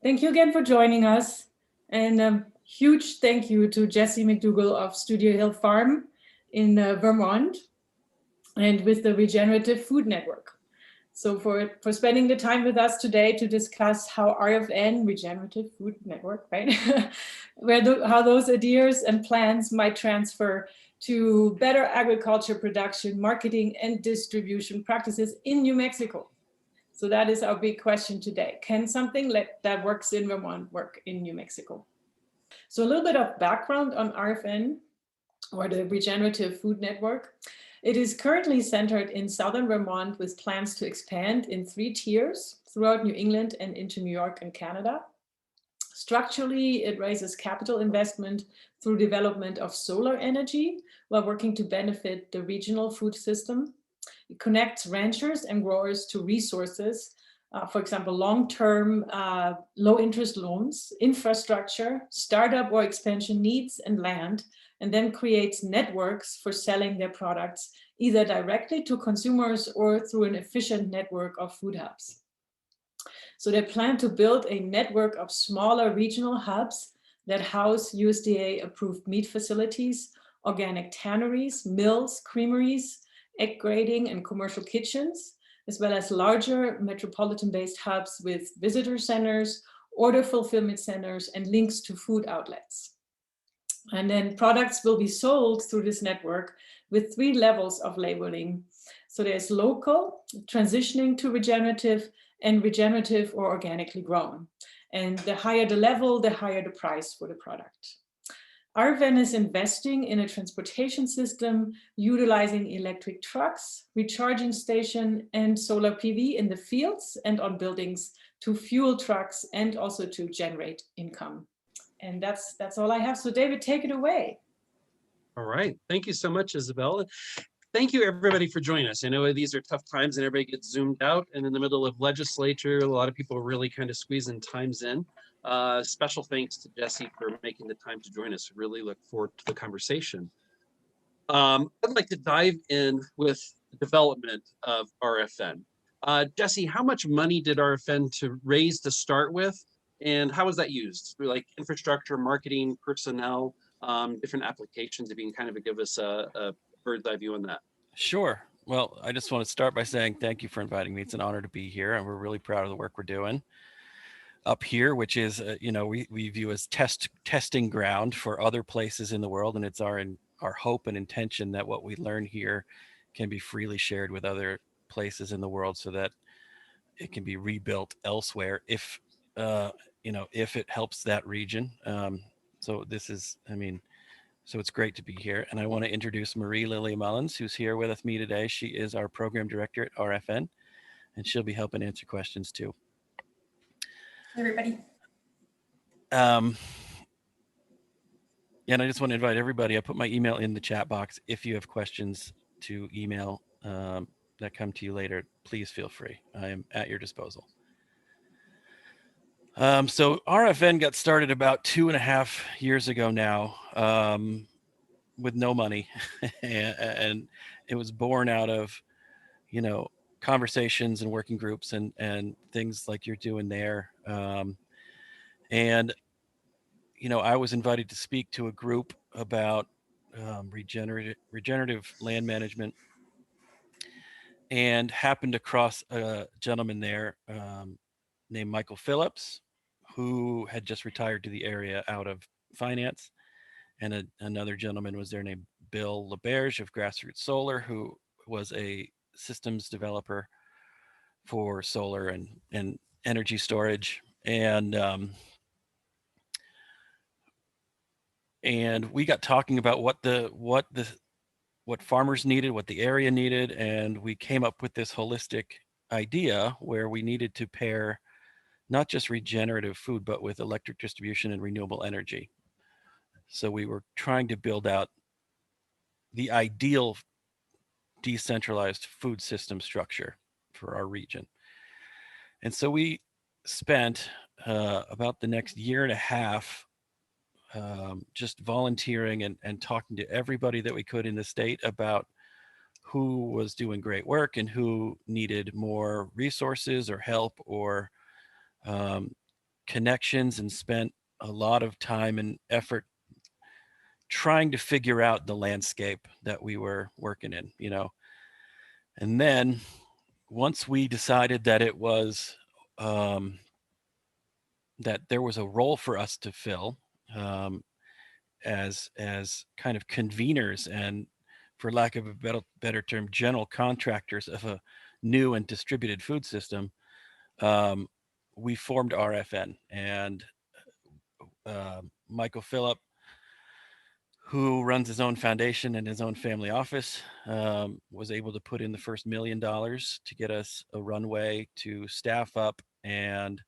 Thank you again for joining us. And a huge thank you to Jesse McDougall of Studio Hill Farm in Vermont and with the Regenerative Food Network. So for spending the time with us today to discuss how RFN, Regenerative Food Network, right? How those ideas and plans might transfer to better agriculture production, marketing, and distribution practices in New Mexico. So that is our big question today. Can something that works in Vermont work in New Mexico? So a little bit of background on RFN, or the Regenerative Food Network. It is currently centered in southern Vermont with plans to expand in 3 tiers throughout New England and into New York and Canada. Structurally, it raises capital investment through development of solar energy while working to benefit the regional food system. It connects ranchers and growers to resources, for example, long-term low-interest loans, infrastructure, startup or expansion needs, and land, and then creates networks for selling their products either directly to consumers or through an efficient network of food hubs. So they plan to build a network of smaller regional hubs that house USDA-approved meat facilities, organic tanneries, mills, creameries, egg grading, and commercial kitchens, as well as larger metropolitan-based hubs with visitor centers, order fulfillment centers, and links to food outlets. And then products will be sold through this network with 3 levels of labeling. So there's local, transitioning to regenerative, and regenerative or organically grown. And the higher the level, the higher the price for the product. RFN is investing in a transportation system utilizing electric trucks, recharging station, and solar PV in the fields and on buildings to fuel trucks and also to generate income. And that's all I have. So David, take it away. All right. Thank you so much, Isabel. Thank you, everybody, for joining us. I know these are tough times and everybody gets zoomed out, and in the middle of legislature, a lot of people are really kind of squeezing times in. Special thanks to Jesse for making the time to join us. Really look forward to the conversation. I'd like to dive in with the development of RFN. Jesse, how much money did RFN to raise to start with, and how was that used? Through like infrastructure, marketing, personnel, different applications? If you can kind of give us a bird's eye view on that. Sure. Well, I just want to start by saying thank you for inviting me. It's an honor to be here, and we're really proud of the work we're doing up here, which is, we view as testing ground for other places in the world, and it's our hope and intention that what we learn here can be freely shared with other places in the world, so that it can be rebuilt elsewhere if it helps that region. So this is, so it's great to be here. And I want to introduce Meri Lillia Mullins, who's here with me today. She is our program director at RFN, and she'll be helping answer questions too. Hey, everybody. And I just want to invite everybody. I put my email in the chat box. If you have questions to email that come to you later, please feel free. I am at your disposal. So RFN got started about 2.5 years ago now, with no money, and it was born out of, conversations and working groups and things like you're doing there. And I was invited to speak to a group about regenerative land management, and happened across a gentleman there named Michael Phillips, who had just retired to the area out of finance. And another gentleman was there named Bill LeBerge of Grassroots Solar, who was a systems developer for solar and energy storage. And we got talking about what farmers needed, what the area needed, and we came up with this holistic idea where we needed to pair not just regenerative food, but with electric distribution and renewable energy. So we were trying to build out the ideal decentralized food system structure for our region. And so we spent about the next 1.5 years just volunteering and talking to everybody that we could in the state about who was doing great work and who needed more resources or help or connections and spent a lot of time and effort trying to figure out the landscape that we were working in, you know. And then once we decided that it was that there was a role for us to fill, as kind of conveners and, for lack of a better term, general contractors of a new and distributed food system, we formed RFN. And Michael Phillip, who runs his own foundation and his own family office, was able to put in the first $1 million to get us a runway to staff up and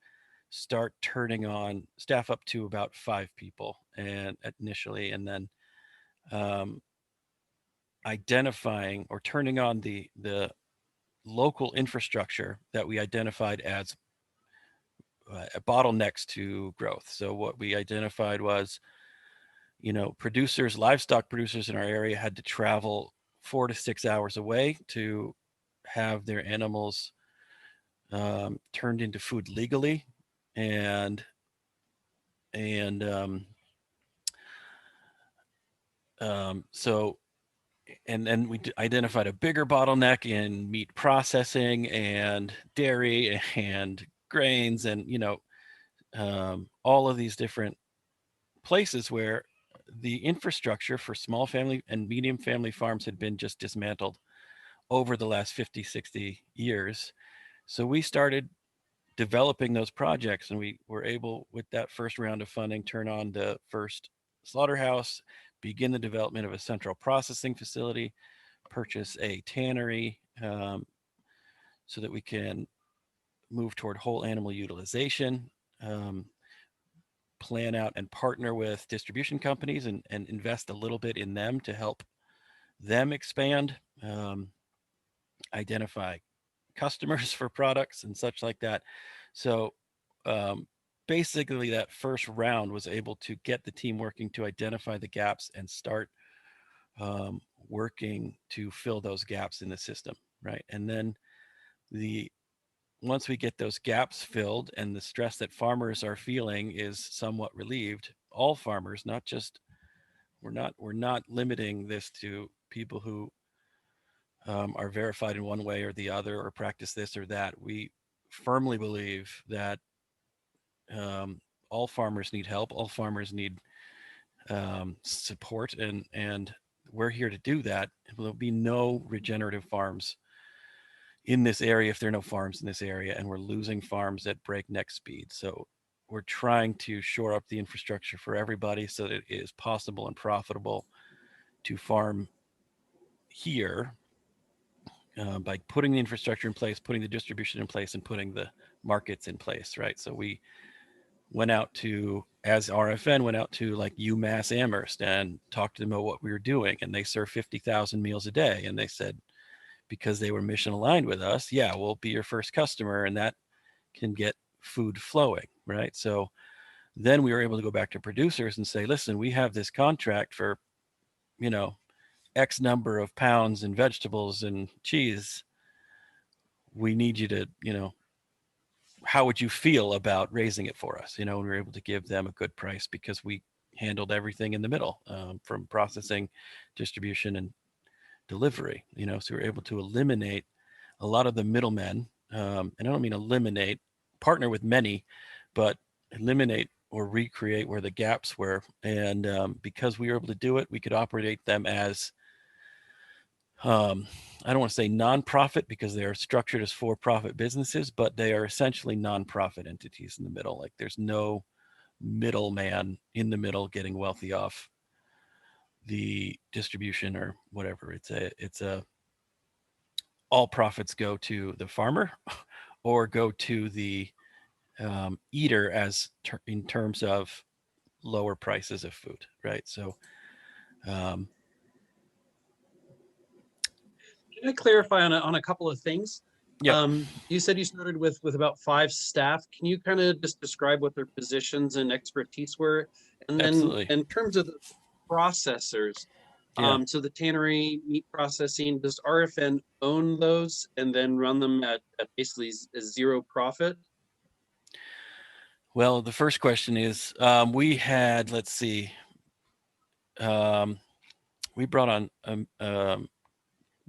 start turning on, staff up to about 5 people and initially, and then identifying or turning on the local infrastructure that we identified as bottlenecks to growth. So what we identified was, you know, producers, livestock producers in our area had to travel 4 to 6 hours away to have their animals turned into food legally, and so and then we identified a bigger bottleneck in meat processing and dairy and grains, and, you know, all of these different places where the infrastructure for small family and medium family farms had been just dismantled over the last 50, 60 years. So we started developing those projects, and we were able, with that first round of funding, turn on the first slaughterhouse, begin the development of a central processing facility, purchase a tannery, so that we can move toward whole animal utilization, plan out and partner with distribution companies and invest a little bit in them to help them expand, identify customers for products and such like that. So basically that first round was able to get the team working to identify the gaps and start working to fill those gaps in the system, right? And then once we get those gaps filled and the stress that farmers are feeling is somewhat relieved, all farmers, not just, we're not limiting this to people who are verified in one way or the other or practice this or that. We firmly believe that all farmers need help, all farmers need support, and we're here to do that. There'll be no regenerative farms in this area if there are no farms in this area, and we're losing farms at breakneck speed. So we're trying to shore up the infrastructure for everybody so that it is possible and profitable to farm here, by putting the infrastructure in place, putting the distribution in place, and putting the markets in place, right? So we went out to, as RFN, went out to like UMass Amherst and talked to them about what we were doing, and they serve 50,000 meals a day, and they said, because they were mission aligned with us, yeah, we'll be your first customer, and that can get food flowing, right? So then we were able to go back to producers and say, listen, we have this contract for, you know, X number of pounds in vegetables and cheese. We need you to, you know, how would you feel about raising it for us? You know, and we were able to give them a good price because we handled everything in the middle, from processing, distribution, and delivery, you know, so we're able to eliminate a lot of the middlemen. And I don't mean eliminate, partner with many, but eliminate or recreate where the gaps were. And because we were able to do it, we could operate them as, I don't want to say nonprofit because they are structured as for-profit businesses, but they are essentially nonprofit entities in the middle. Like there's no middleman in the middle getting wealthy off the distribution or whatever. It's a all profits go to the farmer or go to the eater in terms of lower prices of food, right? So Can I clarify on a couple of things? Yeah. You said you started with about 5 staff. Can you kind of just describe what their positions and expertise were? And then Absolutely. in terms of the processors, Yeah. so the tannery, meat processing, does RFN own those and then run them at basically a zero profit? Well, the first question is, we had, let's see, we brought on a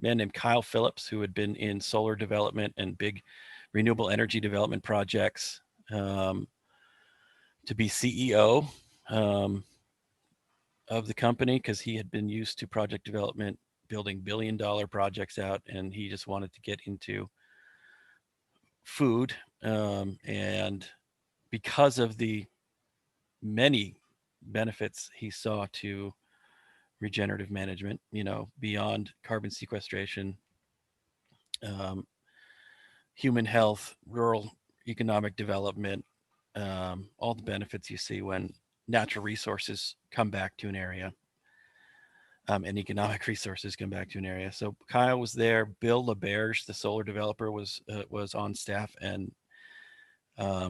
man named Kyle Phillips, who had been in solar development and big renewable energy development projects, to be CEO of the company, because he had been used to project development, building billion-dollar projects out, and he just wanted to get into food. And because of the many benefits he saw to regenerative management, beyond carbon sequestration, human health, rural economic development, all the benefits you see when natural resources come back to an area, and economic resources come back to an area. So Kyle was there. Bill LaBerge, the solar developer, was on staff, and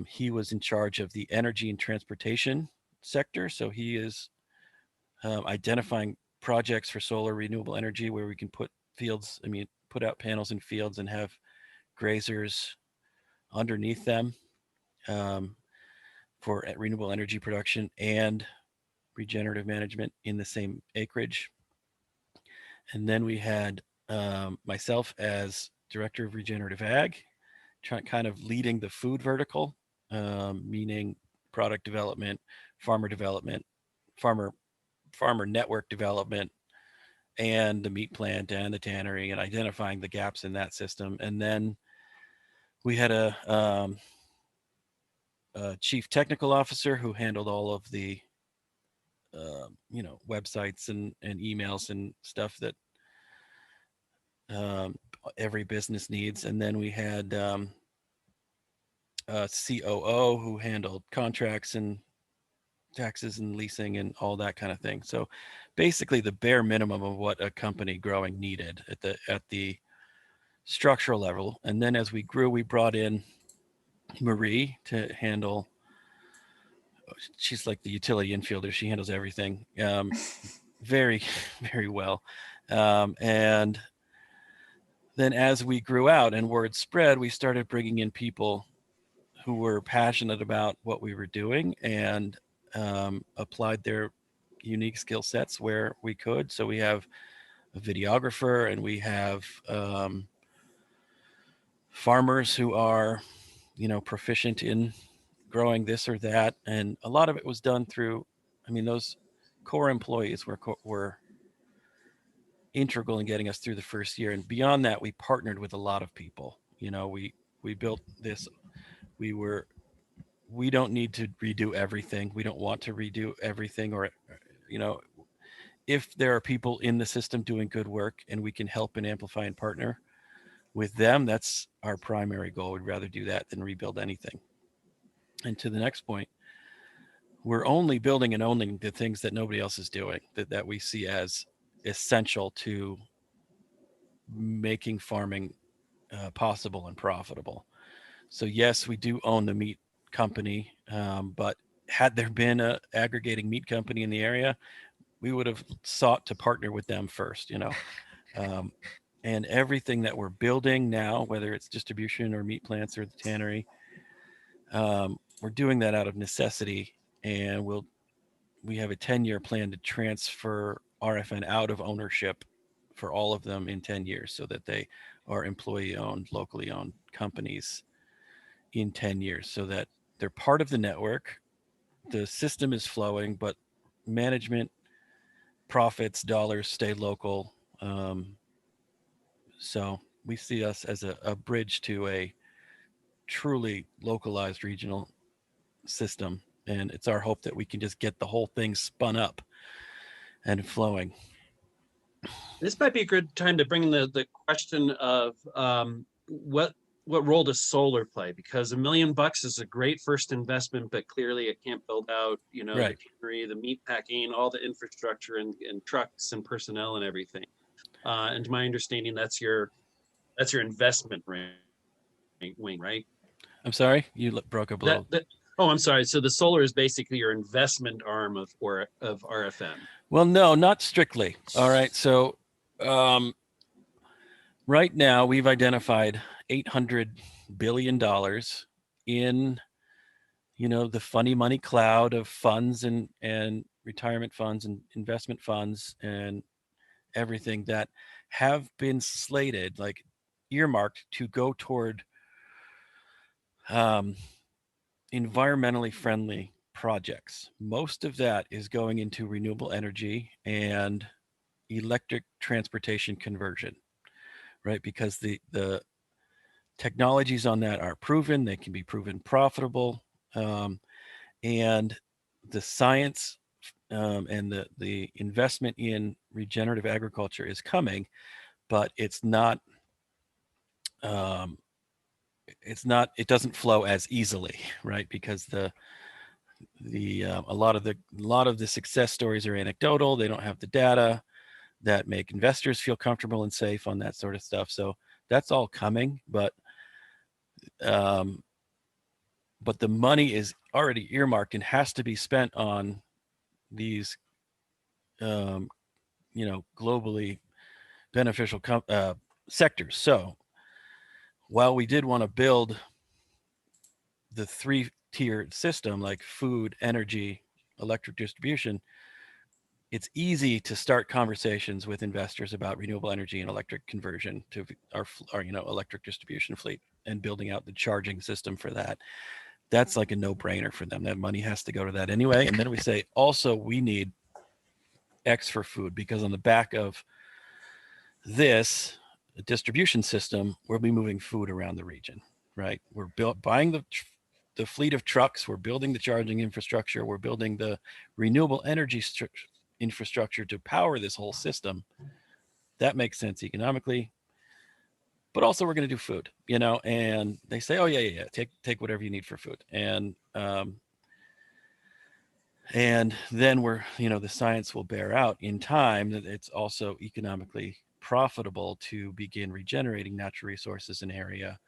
he was in charge of the energy and transportation sector. So he is identifying projects for solar renewable energy where we can put out panels in fields and have grazers underneath them, for renewable energy production and regenerative management in the same acreage. And then we had myself as director of regenerative ag, kind of leading the food vertical, meaning product development, farmer network development, and the meat plant and the tannery, and identifying the gaps in that system. And then we had a chief technical officer who handled all of the websites and emails and stuff that every business needs. And then we had a COO who handled contracts and taxes and leasing and all that kind of thing. So basically the bare minimum of what a company growing needed at the structural level. And then as we grew, we brought in Meri to handle, she's like the utility infielder. She handles everything very, very well. And then as we grew out and word spread, we started bringing in people who were passionate about what we were doing and applied their unique skill sets where we could. So we have a videographer, and we have farmers who are, proficient in growing this or that. And a lot of it was done through, those core employees were integral in getting us through the first year. And beyond that, we partnered with a lot of people. We built this. We don't need to redo everything. We don't want to redo everything, or, if there are people in the system doing good work and we can help and amplify and partner with them, that's our primary goal. We'd rather do that than rebuild anything. And to the next point, we're only building and owning the things that nobody else is doing, that we see as essential to making farming possible and profitable. So yes, we do own the meat company, but had there been a aggregating meat company in the area, we would have sought to partner with them first, and everything that we're building now, whether it's distribution or meat plants or the tannery, we're doing that out of necessity. And we have a 10-year plan to transfer RFN out of ownership for all of them in 10 years, so that they are employee owned, locally owned companies in 10 years, so that they're part of the network. The system is flowing, but management, profits, dollars stay local. So we see us as a bridge to a truly localized regional system. And it's our hope that we can just get the whole thing spun up and flowing. This might be a good time to bring the question of what role does solar play? Because $1 million is a great first investment, but clearly it can't build out, Right. the cannery, the meat packing, all the infrastructure and trucks and personnel and everything. And to my understanding, that's your investment wing, right? I'm sorry, you broke up a little. Oh, I'm sorry. So the solar is basically your investment arm of RFM. Well, no, not strictly. All right. So right now we've identified $800 billion in, the funny money cloud of funds and retirement funds and investment funds and everything that have been slated, like earmarked to go toward environmentally friendly projects. Most of that is going into renewable energy and electric transportation conversion, right? Because the technologies on that are proven, they can be proven profitable, and the science and the investment in regenerative agriculture is coming, but it doesn't flow as easily, right? Because a lot of the success stories are anecdotal. They don't have the data that make investors feel comfortable and safe on that sort of stuff. So that's all coming, but the money is already earmarked and has to be spent on these globally beneficial sectors. So while we did want to build the 3-tiered system, like food, energy, electric distribution, it's easy to start conversations with investors about renewable energy and electric conversion to our electric distribution fleet and building out the charging system for that. That's like a no-brainer for them. That money has to go to that anyway. And then we say, also, we need X for food, because on the back of this distribution system, we'll be moving food around the region, right? We're buying the fleet of trucks, we're building the charging infrastructure, we're building the renewable energy infrastructure to power this whole system. That makes sense economically, but also we're going to do food, and they say, oh yeah, take whatever you need for food. And then the science will bear out in time that it's also economically profitable to begin regenerating natural resources in area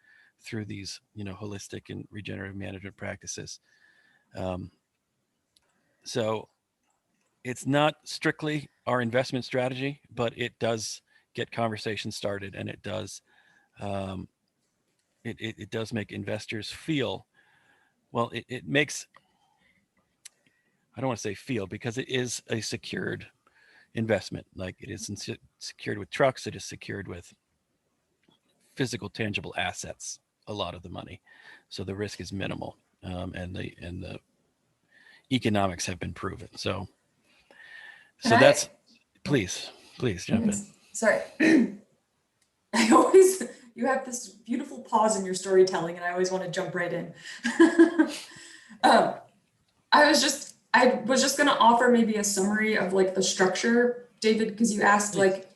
through these, holistic and regenerative management practices. So it's not strictly our investment strategy, but it does get conversations started, and it does it does make investors feel, well, it makes, I don't want to say feel, because it is a secured investment. Like, it is secured with trucks, it is secured with physical tangible assets, a lot of the money, so the risk is minimal, and the economics have been proven. So that's, please jump in. Sorry. You have this beautiful pause in your storytelling, and I always want to jump right in. I was just going to offer maybe a summary of like the structure, David, because you asked, like,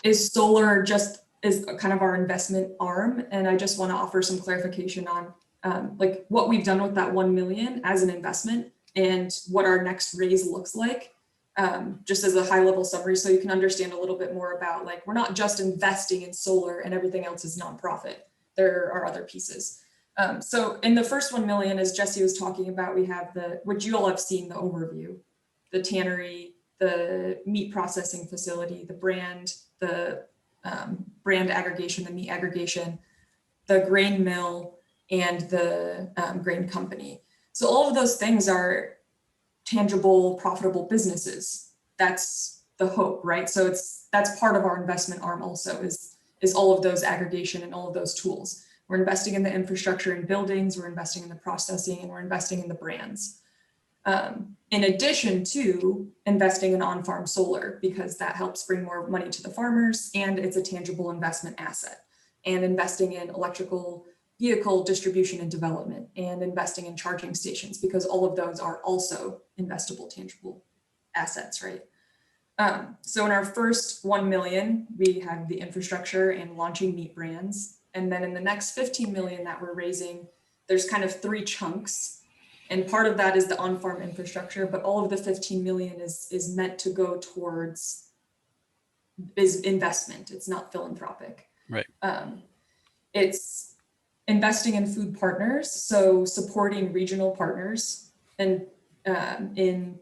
is solar just is kind of our investment arm? And I just want to offer some clarification on like what we've done with that 1 million as an investment and what our next raise looks like, just as a high level summary, so you can understand a little bit more about, like, we're not just investing in solar and everything else is nonprofit. There are other pieces. So in the first 1 million, as Jesse was talking about, we have which you all have seen, the overview, the tannery, the meat processing facility, the brand aggregation, the meat aggregation, the grain mill, and the grain company. So all of those things are tangible, profitable businesses. That's the hope, right? So that's part of our investment arm also, is all of those aggregation and all of those tools. We're investing in the infrastructure and buildings, we're investing in the processing, and we're investing in the brands. In addition to investing in on-farm solar, because that helps bring more money to the farmers and it's a tangible investment asset, and investing in electrical vehicle distribution and development, and investing in charging stations, because all of those are also investable, tangible assets, right? So in our first 1 million, we have the infrastructure and launching meat brands. And then in the next 15 million that we're raising, there's kind of 3 chunks. And part of that is the on-farm infrastructure, but all of the 15 million is meant to go towards investment. It's not philanthropic. Right. It's investing in food partners, so supporting regional partners and in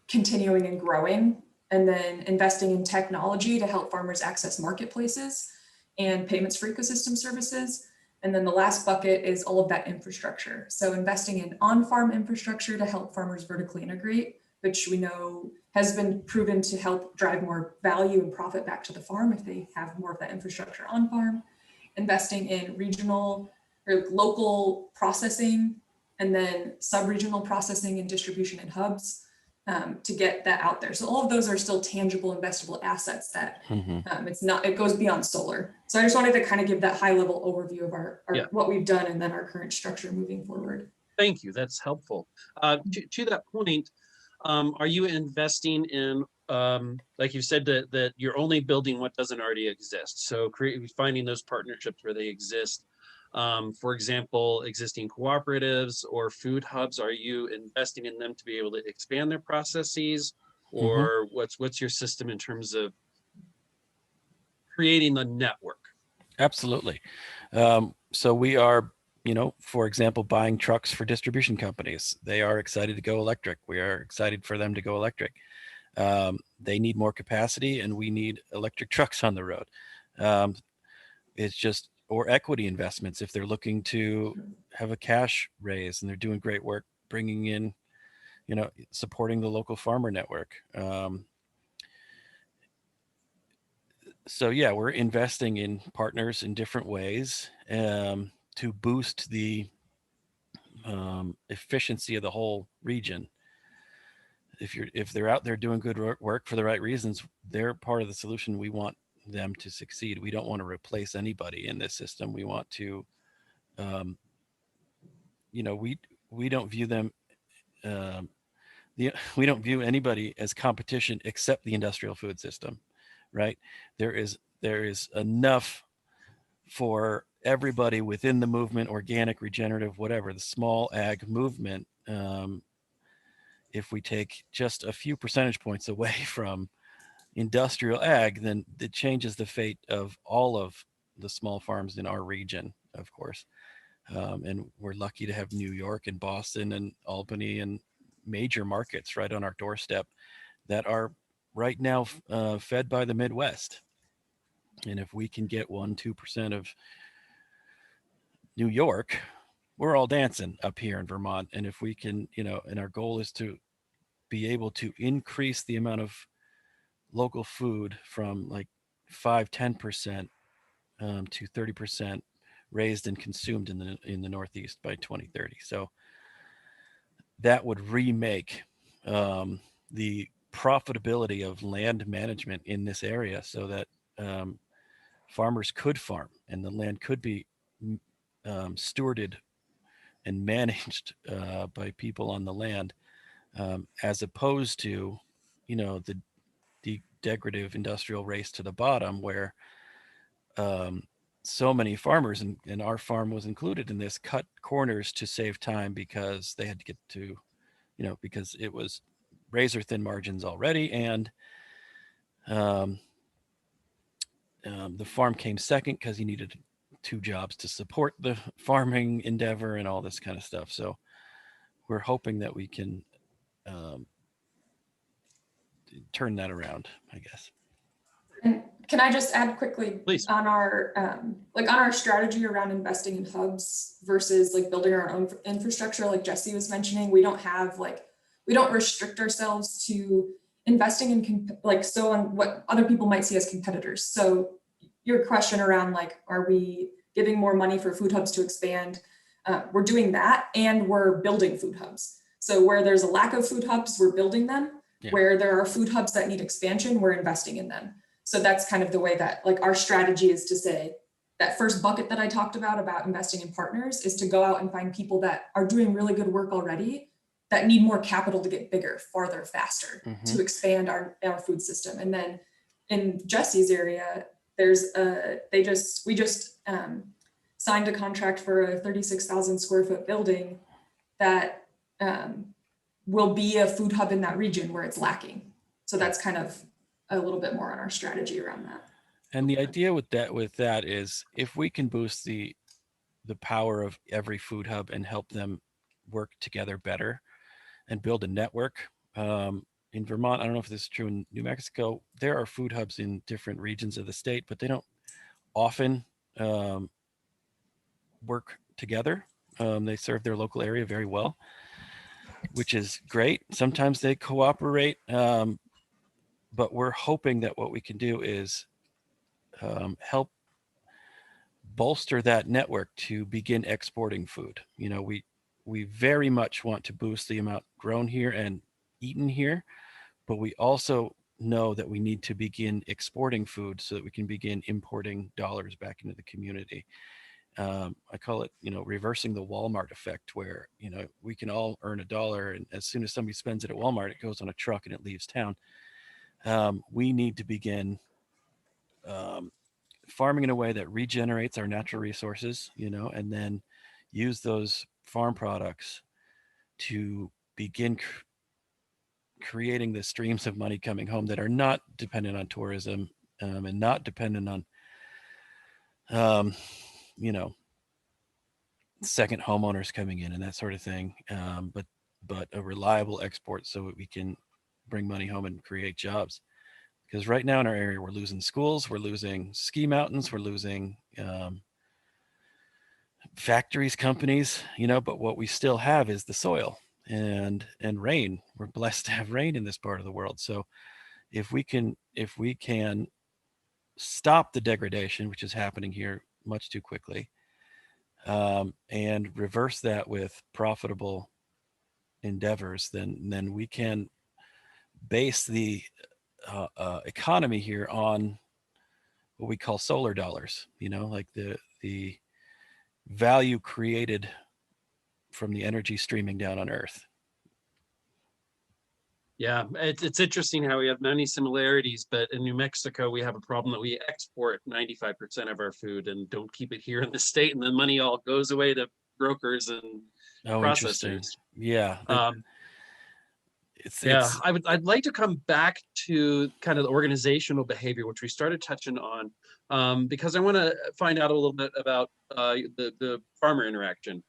continuing and growing, and then investing in technology to help farmers access marketplaces and payments for ecosystem services, And then the last bucket is all of that infrastructure. So investing in on-farm infrastructure to help farmers vertically integrate, which we know has been proven to help drive more value and profit back to the farm if they have more of that infrastructure on farm. Investing in regional or local processing, and then sub-regional processing and distribution in hubs to get that out there. So all of those are still tangible, investable assets that it goes beyond solar. So I just wanted to kind of give that high level overview of our what we've done and then our current structure moving forward. Thank you, that's helpful. To that point, are you investing in, like you said, that you're only building what doesn't already exist? So finding those partnerships where they exist. For example, existing cooperatives or food hubs, are you investing in them to be able to expand their processes? Or what's your system in terms of creating the network? Absolutely. So we are, for example, buying trucks for distribution companies. They are excited to go electric. We are excited for them to go electric. They need more capacity and we need electric trucks on the road. It's just, or equity investments if they're looking to have a cash raise and they're doing great work, bringing in, supporting the local farmer network. So yeah, we're investing in partners in different ways to boost the efficiency of the whole region. If they're out there doing good work for the right reasons, they're part of the solution. We want them to succeed. We don't want to replace anybody in this system. We want to, we don't view them. We don't view anybody as competition except the industrial food system, right? There is enough for everybody within the movement, organic, regenerative, whatever, the small ag movement. If we take just a few percentage points away from industrial ag, then it changes the fate of all of the small farms in our region, of course. And we're lucky to have New York and Boston and Albany and major markets right on our doorstep that are right now fed by the Midwest. And if we can get 1-2% of New York, we're all dancing up here in Vermont. And if we can, and our goal is to be able to increase the amount of local food from like 5-10% to 30% raised and consumed in the Northeast by 2030. So that would remake the profitability of land management in this area so that farmers could farm and the land could be stewarded and managed by people on the land, as opposed to, the degradative industrial race to the bottom where so many farmers, and our farm was included in this, cut corners to save time because they had to get to, because it was razor thin margins already. And the farm came second because he needed 2 jobs to support the farming endeavor and all this kind of stuff. So we're hoping that we can turn that around, I guess. And can I just add quickly, Please, on our on our strategy around investing in hubs versus like building our own infrastructure, like Jesse was mentioning, we don't restrict ourselves to investing in on what other people might see as competitors. So your question around like, are we giving more money for food hubs to expand? We're doing that, and we're building food hubs. So where there's a lack of food hubs, we're building them. Yeah. Where there are food hubs that need expansion, we're investing in them. So that's kind of the way that like our strategy is to say that first bucket that I talked about investing in partners is to go out and find people that are doing really good work already that need more capital to get bigger, farther, faster, to expand our food system. And then in Jesse's area, we just signed a contract for a 36,000 square foot building that will be a food hub in that region where it's lacking. So that's kind of a little bit more on our strategy around that. And the idea with that is if we can boost the power of every food hub and help them work together better and build a network. In Vermont, I don't know if this is true in New Mexico, there are food hubs in different regions of the state, but they don't often work together. They serve their local area very well, which is great. Sometimes they cooperate, but we're hoping that what we can do is help bolster that network to begin exporting food. You know, we very much want to boost the amount grown here and eaten here, but we also know that we need to begin exporting food so that we can begin importing dollars back into the community. I call it, you know, reversing the Walmart effect, where, you know, we can all earn $1, and as soon as somebody spends it at Walmart, it goes on a truck and it leaves town. We need to begin farming in a way that regenerates our natural resources, you know, and then use those farm products to begin creating the streams of money coming home that are not dependent on tourism, and not dependent on, you know, second homeowners coming in and that sort of thing, but a reliable export so that we can bring money home and create jobs. Because right now in our area, we're losing schools, we're losing ski mountains, we're losing factories, companies, you know, but what we still have is the soil and rain. We're blessed to have rain in this part of the world. So if we can stop the degradation, which is happening here much too quickly, and reverse that with profitable endeavors, then we can base the economy here on what we call solar dollars, you know, like the value created from the energy streaming down on Earth. Yeah, it's interesting how we have many similarities, but in New Mexico, we have a problem that we export 95% of our food and don't keep it here in the state, and the money all goes away to brokers and processors. Yeah. I'd like to come back to kind of the organizational behavior, which we started touching on, because I want to find out a little bit about the farmer interaction.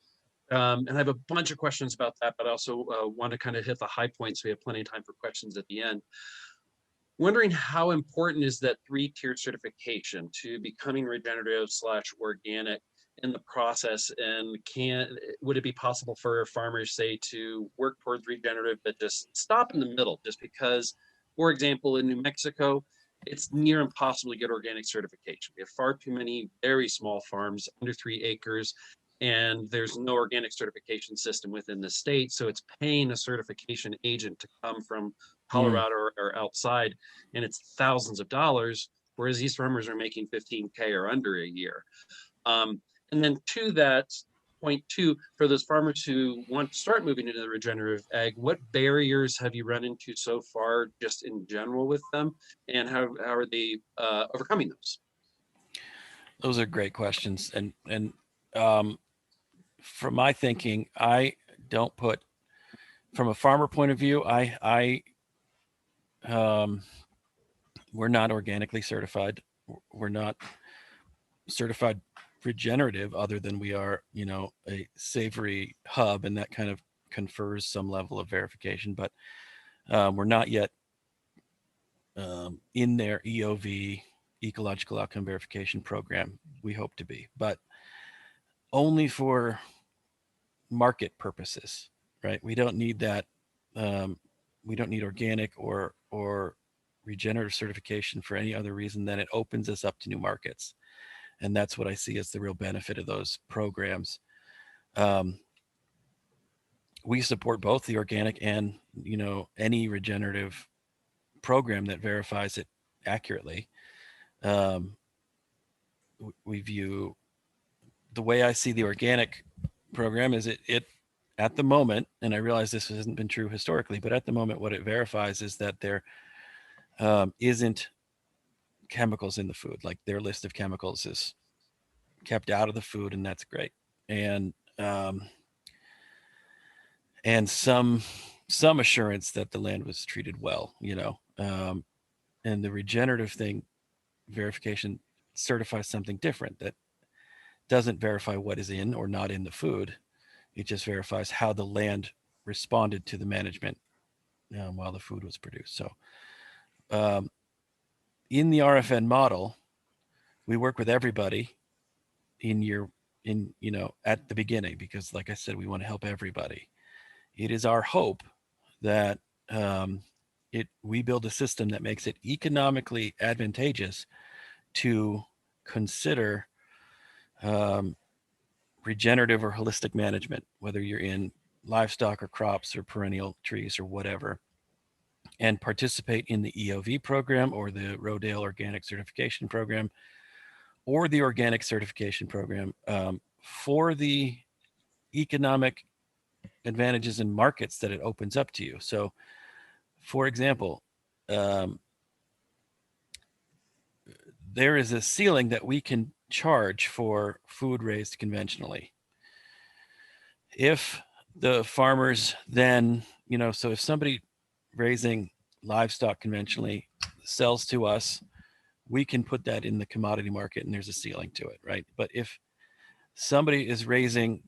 And I have a bunch of questions about that, but I also want to kind of hit the high points. So we have plenty of time for questions at the end. Wondering how important is that 3-tiered certification to becoming regenerative / organic in the process, and would it be possible for farmers, say, to work towards regenerative but just stop in the middle? Just because, for example, in New Mexico, it's near impossible to get organic certification. We have far too many very small farms, under 3 acres, and there's no organic certification system within the state. So it's paying a certification agent to come from Colorado or outside, and it's thousands of dollars, whereas these farmers are making 15K or under a year. And then to that point too, for those farmers who want to start moving into the regenerative ag, what barriers have you run into so far, just in general with them, and how are they overcoming those? Those are great questions, and from my thinking, I don't put, from a farmer point of view, we're not organically certified. We're not certified regenerative, other than we are, you know, a savory hub, and that kind of confers some level of verification, but we're not yet in their EOV, ecological outcome verification program. We hope to be, but only for market purposes, right? We don't need that. We don't need organic or regenerative certification for any other reason than it opens us up to new markets. And that's what I see as the real benefit of those programs. We support both the organic and, you know, any regenerative program that verifies it accurately. We view, the way I see the organic program is it at the moment, and I realize this hasn't been true historically, but at the moment, what it verifies is that there isn't chemicals in the food. Like, their list of chemicals is kept out of the food, and that's great. And some assurance that the land was treated well, you know. And the regenerative thing, verification, certifies something different, that doesn't verify what is in or not in the food. It just verifies how the land responded to the management while the food was produced. So in the RFN model, we work with everybody in year in, at the beginning, because like I said, we want to help everybody. It is our hope that we build a system that makes it economically advantageous to consider regenerative or holistic management, whether you're in livestock or crops or perennial trees or whatever, and participate in the EOV program or the Rodale Organic Certification Program or the Organic Certification Program for the economic advantages and markets that it opens up to you. So, for example, there is a ceiling that we can charge for food raised conventionally. If the farmers then, so if somebody raising livestock conventionally sells to us, we can put that in the commodity market and there's a ceiling to it, right? But if somebody is raising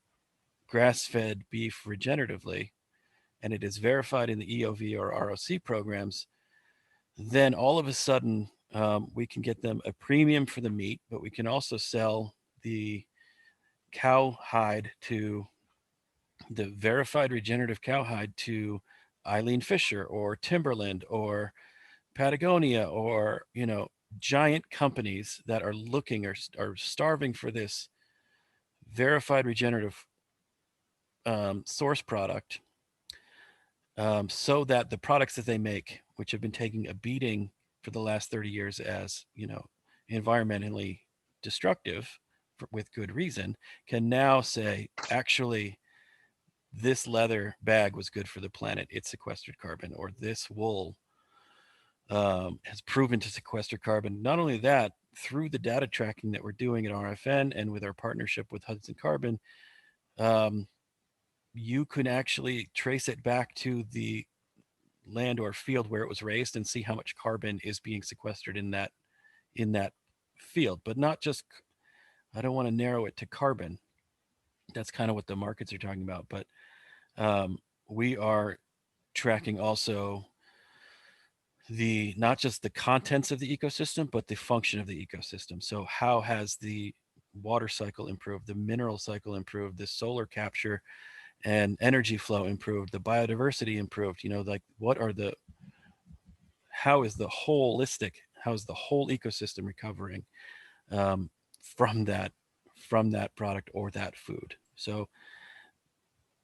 grass-fed beef regeneratively and it is verified in the EOV or ROC programs, then all of a sudden we can get them a premium for the meat, but we can also sell the cow hide to the verified regenerative cowhide to Eileen Fisher or Timberland or Patagonia or, giant companies that are looking or are starving for this verified regenerative source product, so that the products that they make, which have been taking a beating for the last 30 years as, environmentally destructive with good reason, can now say, actually, this leather bag was good for the planet. It sequestered carbon, or this wool has proven to sequester carbon. Not only that, through the data tracking that we're doing at RFN and with our partnership with Hudson Carbon, you can actually trace it back to the land or field where it was raised and see how much carbon is being sequestered in that field. But not just, I don't want to narrow it to carbon. That's kind of what the markets are talking about. But we are tracking also not just the contents of the ecosystem, but the function of the ecosystem. So how has the water cycle improved, the mineral cycle improved, the solar capture and energy flow improved, the biodiversity improved, how is the whole ecosystem recovering from that product or that food. So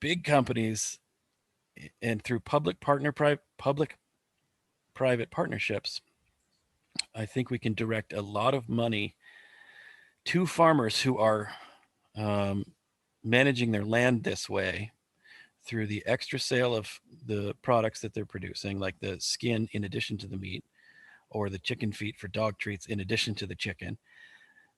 big companies, and through public-private partnerships, I think we can direct a lot of money to farmers who are managing their land this way through the extra sale of the products that they're producing, like the skin in addition to the meat, or the chicken feet for dog treats in addition to the chicken,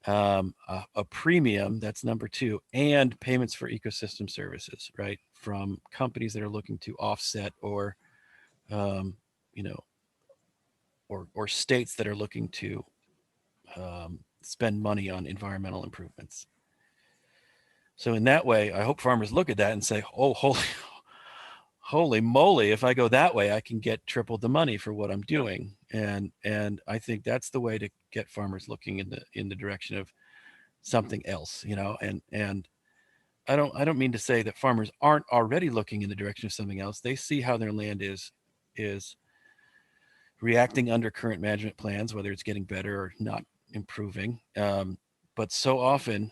a premium, that's number two, and payments for ecosystem services, right, from companies that are looking to offset or or states that are looking to spend money on environmental improvements. So in that way, I hope farmers look at that and say, oh, holy moly, if I go that way, I can get triple the money for what I'm doing. And I think that's the way to get farmers looking in the direction of something else, and I don't mean to say that farmers aren't already looking in the direction of something else. They see how their land is reacting under current management plans, whether it's getting better or not improving. But so often,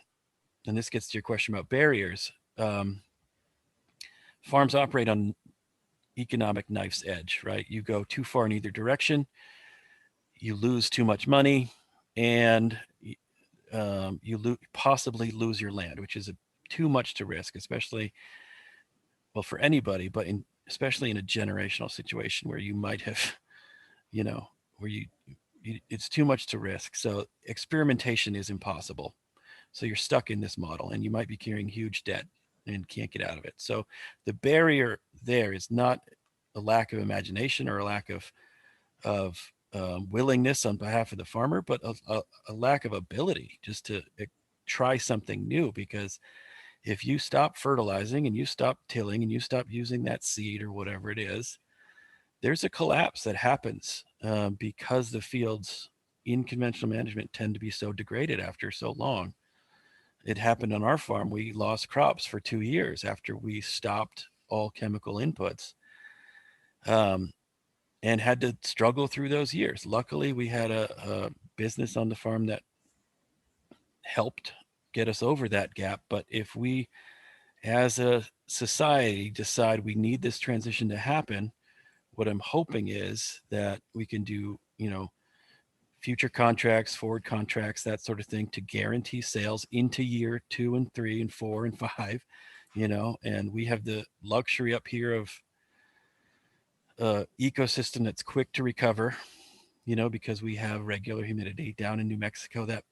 and this gets to your question about barriers, farms operate on economic knife's edge, right? You go too far in either direction, you lose too much money, and you possibly lose your land, which is too much to risk, especially, well, for anybody, but especially in a generational situation where you might have, where it's too much to risk. So experimentation is impossible. So you're stuck in this model, and you might be carrying huge debt and can't get out of it. So the barrier there is not a lack of imagination or a lack of willingness on behalf of the farmer, but a lack of ability just to try something new. Because if you stop fertilizing and you stop tilling and you stop using that seed or whatever it is, there's a collapse that happens because the fields in conventional management tend to be so degraded after so long. it happened on our farm. We lost crops for 2 years after we stopped all chemical inputs, and had to struggle through those years. Luckily, we had a business on the farm that helped get us over that gap. But if we, as a society, decide we need this transition to happen, what I'm hoping is that we can do, future contracts, forward contracts, that sort of thing, to guarantee sales into year 2 and 3 and 4 and 5, and we have the luxury up here of ecosystem that's quick to recover, because we have regular humidity. Down in New Mexico, that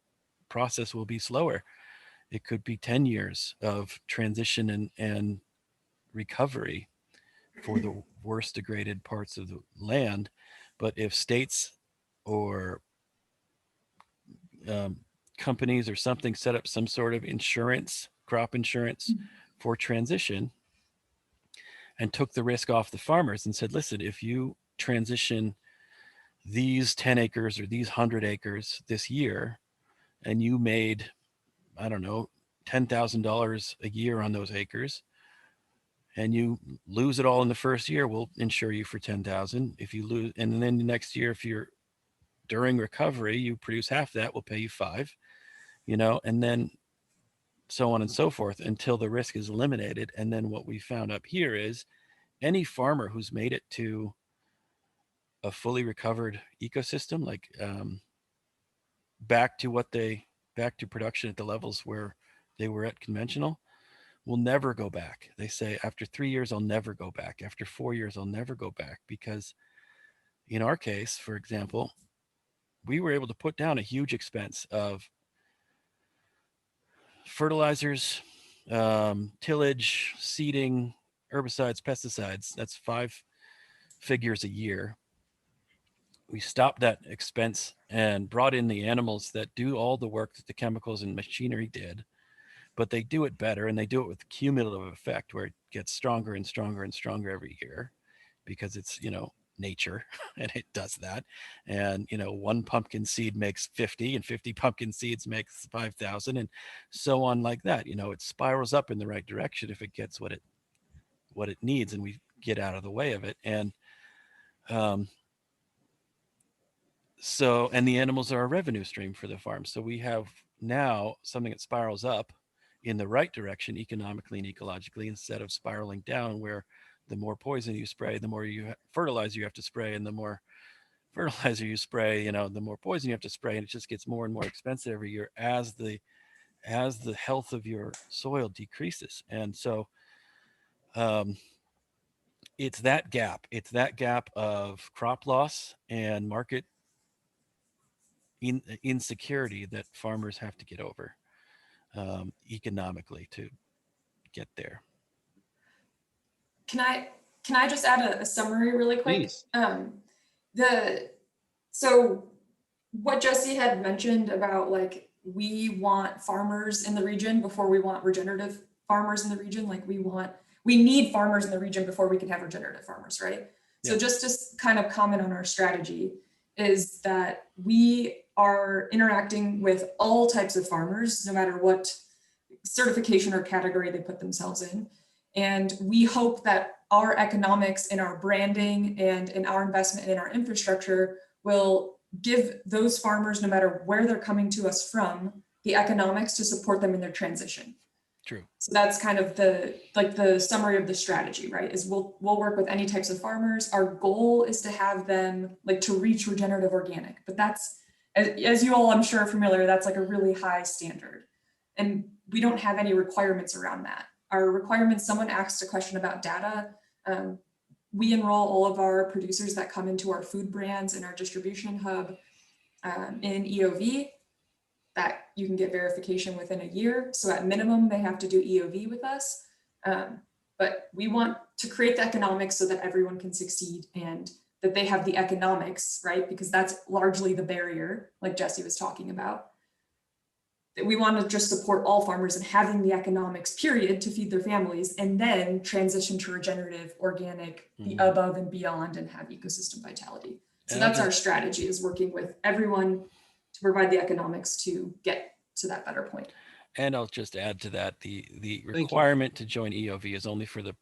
process will be slower. It could be 10 years of transition and recovery for the worst degraded parts of the land. But if states or companies or something set up some sort of insurance, crop insurance for transition, and took the risk off the farmers and said, listen, if you transition these 10 acres or these 100 acres this year, and you made, I don't know, $10,000 a year on those acres, and you lose it all in the first year, we'll insure you for 10,000. If you lose, and then the next year, if you're during recovery, you produce half that, we'll pay you 5, and then so on and so forth until the risk is eliminated. And then what we found up here is any farmer who's made it to a fully recovered ecosystem, like back to production at the levels where they were at conventional, will never go back. They say, after 3 years, I'll never go back. After 4 years, I'll never go back. Because in our case, for example, we were able to put down a huge expense of fertilizers, tillage, seeding, herbicides, pesticides. That's 5 figures a year. We stopped that expense and brought in the animals that do all the work that the chemicals and machinery did, but they do it better, and they do it with cumulative effect, where it gets stronger and stronger and stronger every year, because it's, nature, and it does that. And, 1 pumpkin seed makes 50, and 50 pumpkin seeds makes 5,000, and so on like that. It spirals up in the right direction if it gets what it needs, and we get out of the way of it. And so, and the animals are a revenue stream for the farm. So we have now something that spirals up in the right direction economically and ecologically, instead of spiraling down, where the more poison you spray, the more fertilizer you have to spray, and the more fertilizer you spray, the more poison you have to spray, and it just gets more and more expensive every year as the health of your soil decreases. And so it's that gap of crop loss and market insecurity that farmers have to get over economically to get there. Can I just add a summary really quick? Please. So what Jesse had mentioned about, like, we want farmers in the region before we want regenerative farmers in the region. Like, we need farmers in the region before we can have regenerative farmers, right? Yeah. So just to kind of comment on our strategy is that we are interacting with all types of farmers, no matter what certification or category they put themselves in. And we hope that our economics and our branding and in our investment in our infrastructure will give those farmers, no matter where they're coming to us from, the economics to support them in their transition. True. So that's kind of the summary of the strategy, right? Is we'll work with any types of farmers. Our goal is to have them, like, to reach regenerative organic, but that's, as you all I'm sure are familiar, that's like a really high standard. And we don't have any requirements around that. Our requirements, someone asked a question about data. We enroll all of our producers that come into our food brands and our distribution hub in EOV, that you can get verification within a year. So at minimum, they have to do EOV with us. But we want to create the economics so that everyone can succeed and that they have the economics, right? Because that's largely the barrier, like Jesse was talking about. That we want to just support all farmers and having the economics, period, to feed their families, and then transition to regenerative, organic, the above and beyond, and have ecosystem vitality. So that's our strategy, is working with everyone to provide the economics to get to that better point. And I'll just add to that, the you. requirement to join EOV is only for the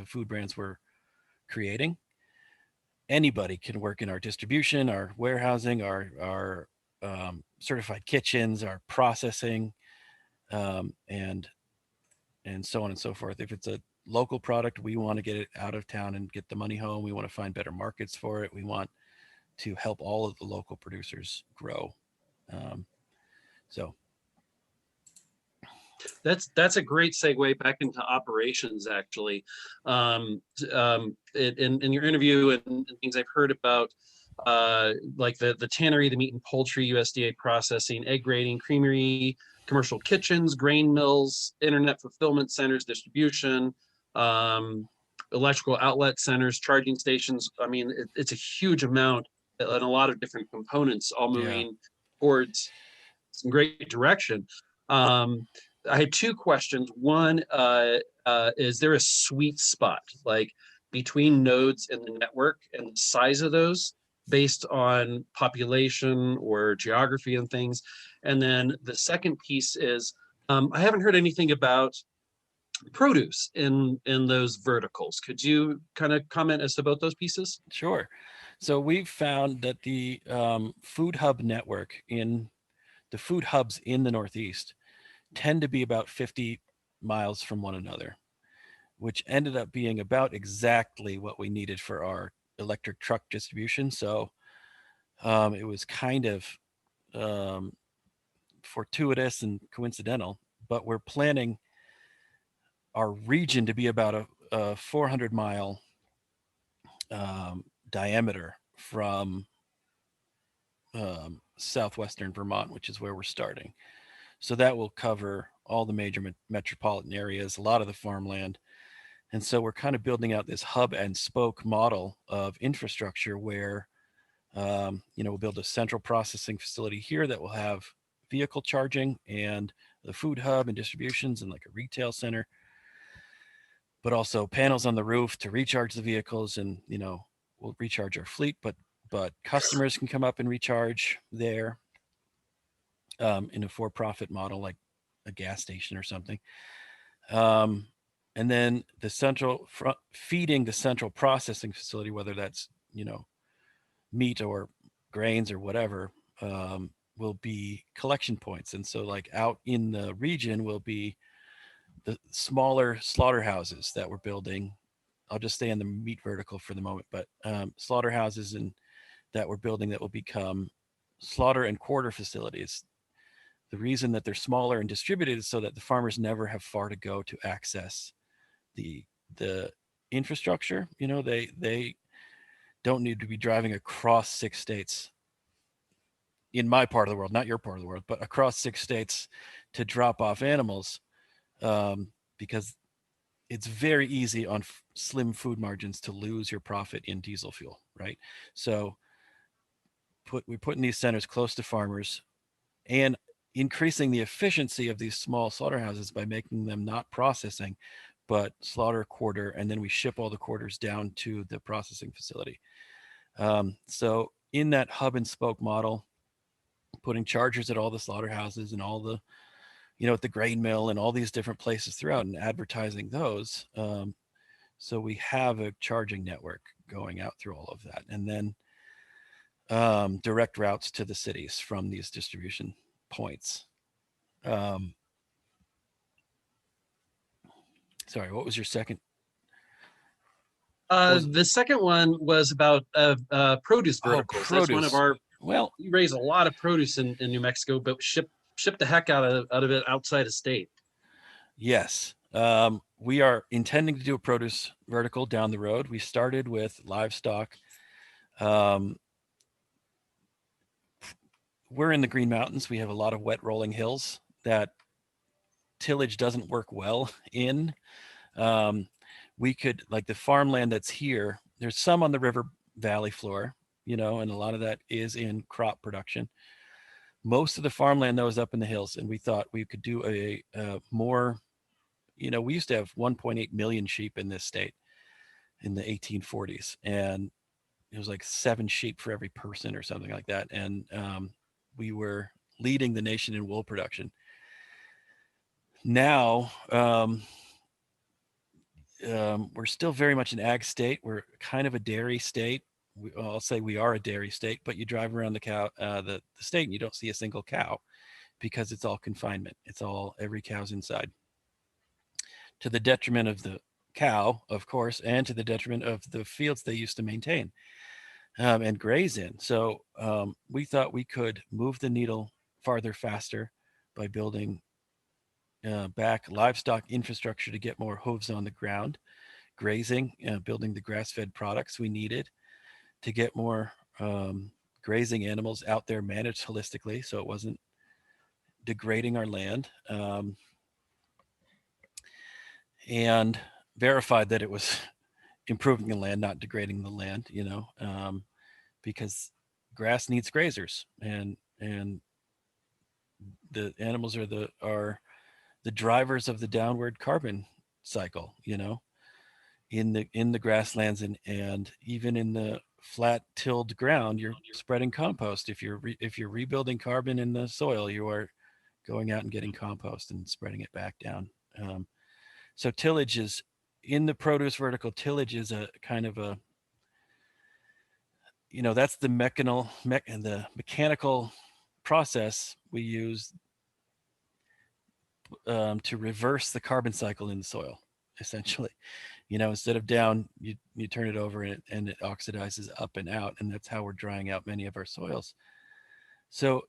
food brands we're creating. Anybody can work in our distribution, our warehousing, our certified kitchens, our processing, and so on and so forth. If it's a local product, we want to get it out of town and get the money home. We want to find better markets for it. We want to help all of the local producers grow. So That's a great segue back into operations, actually. In your interview and things I've heard about, like the tannery, the meat and poultry, USDA processing, egg grading, creamery, commercial kitchens, grain mills, internet fulfillment centers, distribution, electrical outlet centers, charging stations. I mean, it's a huge amount and a lot of different components all moving towards some great direction. I had two questions. One, is there a sweet spot like between nodes in the network and the size of those based on population or geography and things? And then the second piece is, I haven't heard anything about produce in those verticals. Could you kind of comment as to both those pieces? sure. So we've found that the food hub network in the food hubs in the Northeast tend to be about 50 miles from one another, which ended up being about exactly what we needed for our electric truck distribution. So it was kind of fortuitous and coincidental, but we're planning our region to be about a 400-mile diameter from southwestern Vermont, which is where we're starting. So that will cover all the major metropolitan areas, a lot of the farmland. And so we're kind of building out this hub and spoke model of infrastructure where, we'll build a central processing facility here that will have vehicle charging and the food hub and distributions and like a retail center, but also panels on the roof to recharge the vehicles. And, we'll recharge our fleet, but customers can come up and recharge there in a for-profit model, like a gas station or something. And then feeding the central processing facility, whether that's, meat or grains or whatever, will be collection points. And so like out in the region will be the smaller slaughterhouses that we're building. I'll just stay in the meat vertical for the moment, but slaughterhouses that we're building that will become slaughter and quarter facilities. The reason that they're smaller and distributed is so that the farmers never have far to go to access the infrastructure. They don't need to be driving across 6 states in my part of the world, not your part of the world, but across 6 states to drop off animals, because it's very easy on slim food margins to lose your profit in diesel fuel, right? So we're putting these centers close to farmers and increasing the efficiency of these small slaughterhouses by making them not processing, but slaughter quarter, and then we ship all the quarters down to the processing facility. So in that hub and spoke model, putting chargers at all the slaughterhouses and all the, at the grain mill and all these different places throughout and advertising those. So we have a charging network going out through all of that. And then direct routes to the cities from these distribution points. Sorry, what was your second? The second one was about produce verticals. Produce. That's one of our. Well, we raise a lot of produce in New Mexico, but ship the heck out of it outside of state. Yes, we are intending to do a produce vertical down the road. We started with livestock. We're in the Green Mountains. We have a lot of wet rolling hills that tillage doesn't work well in. We could, like the farmland that's here, there's some on the river valley floor, and a lot of that is in crop production. Most of the farmland though is up in the hills, and we thought we could do a more, we used to have 1.8 million sheep in this state in the 1840s, and it was like 7 sheep for every person or something like that. And we were leading the nation in wool production. now we're still very much an ag state. We're kind of a dairy state. I'll say we are a dairy state, but you drive around the state and you don't see a single cow because it's all confinement. It's all, every cow's inside, to the detriment of the cow, of course, and to the detriment of the fields they used to maintain and graze in. So we thought we could move the needle farther, faster by building back livestock infrastructure to get more hooves on the ground, grazing, building the grass-fed products we needed to get more grazing animals out there managed holistically, so it wasn't degrading our land, and verified that it was improving the land, not degrading the land, you know, because grass needs grazers, and the animals are the drivers of the downward carbon cycle, you know, in the grasslands, and even in the flat tilled ground, you're spreading compost. If you're rebuilding carbon in the soil, you are going out and getting compost and spreading it back down. So tillage is, in the produce vertical, tillage is a kind of a, you know, that's the mechanical process we use to reverse the carbon cycle in the soil, essentially. You know, instead of down, you turn it over and it oxidizes up and out, and that's how we're drying out many of our soils. So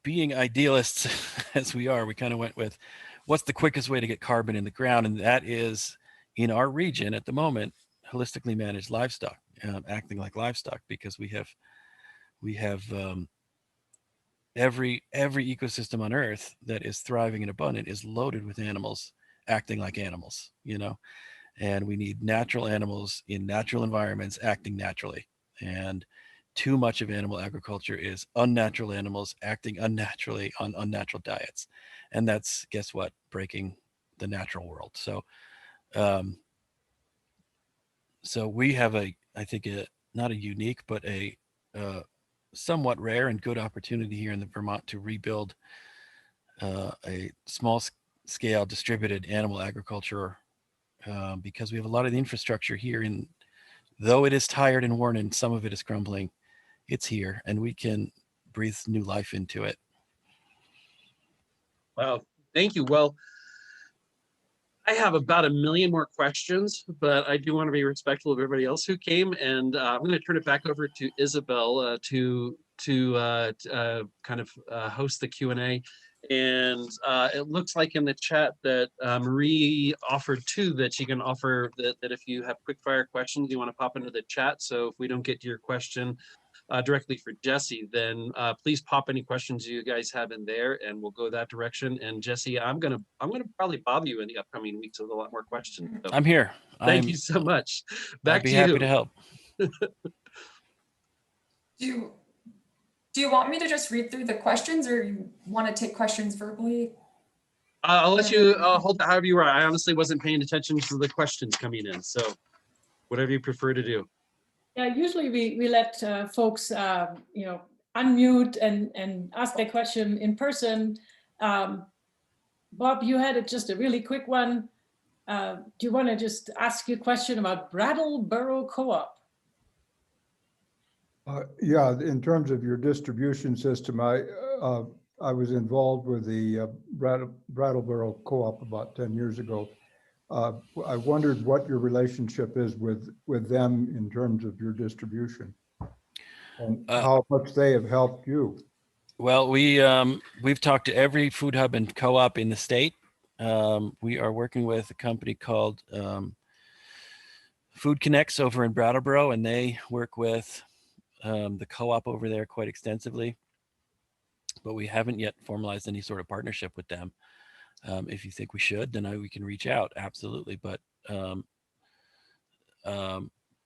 being idealists as we are, we kind of went with what's the quickest way to get carbon in the ground, and that is, in our region at the moment, holistically managed livestock, acting like livestock, because we have every ecosystem on Earth that is thriving and abundant is loaded with animals acting like animals, you know, and we need natural animals in natural environments acting naturally. And too much of animal agriculture is unnatural animals acting unnaturally on unnatural diets, and that's, guess what, breaking the natural world. So so we have I think not a unique, but a somewhat rare and good opportunity here in the Vermont to rebuild a small scale distributed animal agriculture, because we have a lot of the infrastructure here, and though it is tired and worn and some of it is crumbling, it's here and we can breathe new life into it. Wow, thank you. Well, I have about 1 million more questions, but I do want to be respectful of everybody else who came, and I'm going to turn it back over to Isabel to kind of host the Q&A. And it looks like in the chat that Meri offered two that she can offer, that if you have quick fire questions, you want to pop into the chat. So if we don't get to your question directly for Jesse, then please pop any questions you guys have in there, and we'll go that direction. And Jesse, I'm gonna probably bother you in the upcoming weeks with a lot more questions. So I'm here. thank you so much. Back I'd be to happy you. to help. Do you want me to just read through the questions, or you want to take questions verbally? I'll let you hold that however you are. I honestly wasn't paying attention to the questions coming in, so whatever you prefer to do. Yeah, usually we let folks, you know, unmute and ask their question in person. Bob, you had just a really quick one. Do you want to just ask your question about Brattleboro Co-op? Yeah, in terms of your distribution system, I was involved with the Brattleboro Co-op about 10 years ago. I wondered what your relationship is with them in terms of your distribution, and how much they have helped you. Well, we've talked to every food hub and co-op in the state. We are working with a company called Food Connects over in Brattleboro, and they work with the co-op over there quite extensively, but we haven't yet formalized any sort of partnership with them. If you think we should, then we can reach out, absolutely. But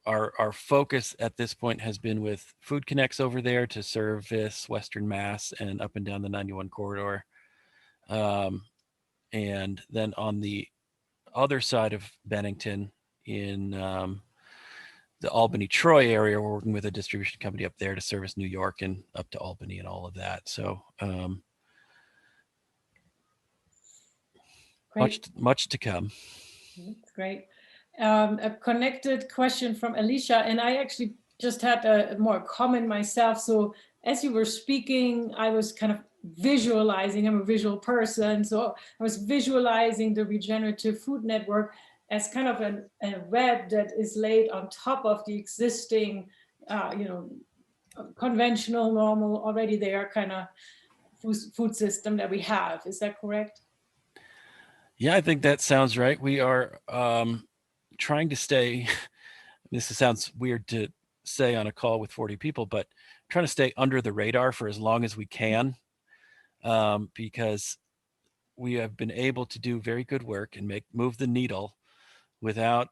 our focus at this point has been with Food Connects over there to service Western Mass and up and down the 91 corridor. And then on the other side of Bennington, in the Albany, Troy area. We're working with a distribution company up there to service New York and up to Albany and all of that. So much to come. That's great. A connected question from Alicia, and I actually just had a more comment myself. So as you were speaking, I was kind of visualizing, I'm a visual person, so I was visualizing the Regenerative Food Network as kind of a web that is laid on top of the existing, conventional, normal, already there kind of food system that we have. Is that correct? Yeah, I think that sounds right. We are trying to stay, this sounds weird to say on a call with 40 people, but trying to stay under the radar for as long as we can, because we have been able to do very good work and move the needle without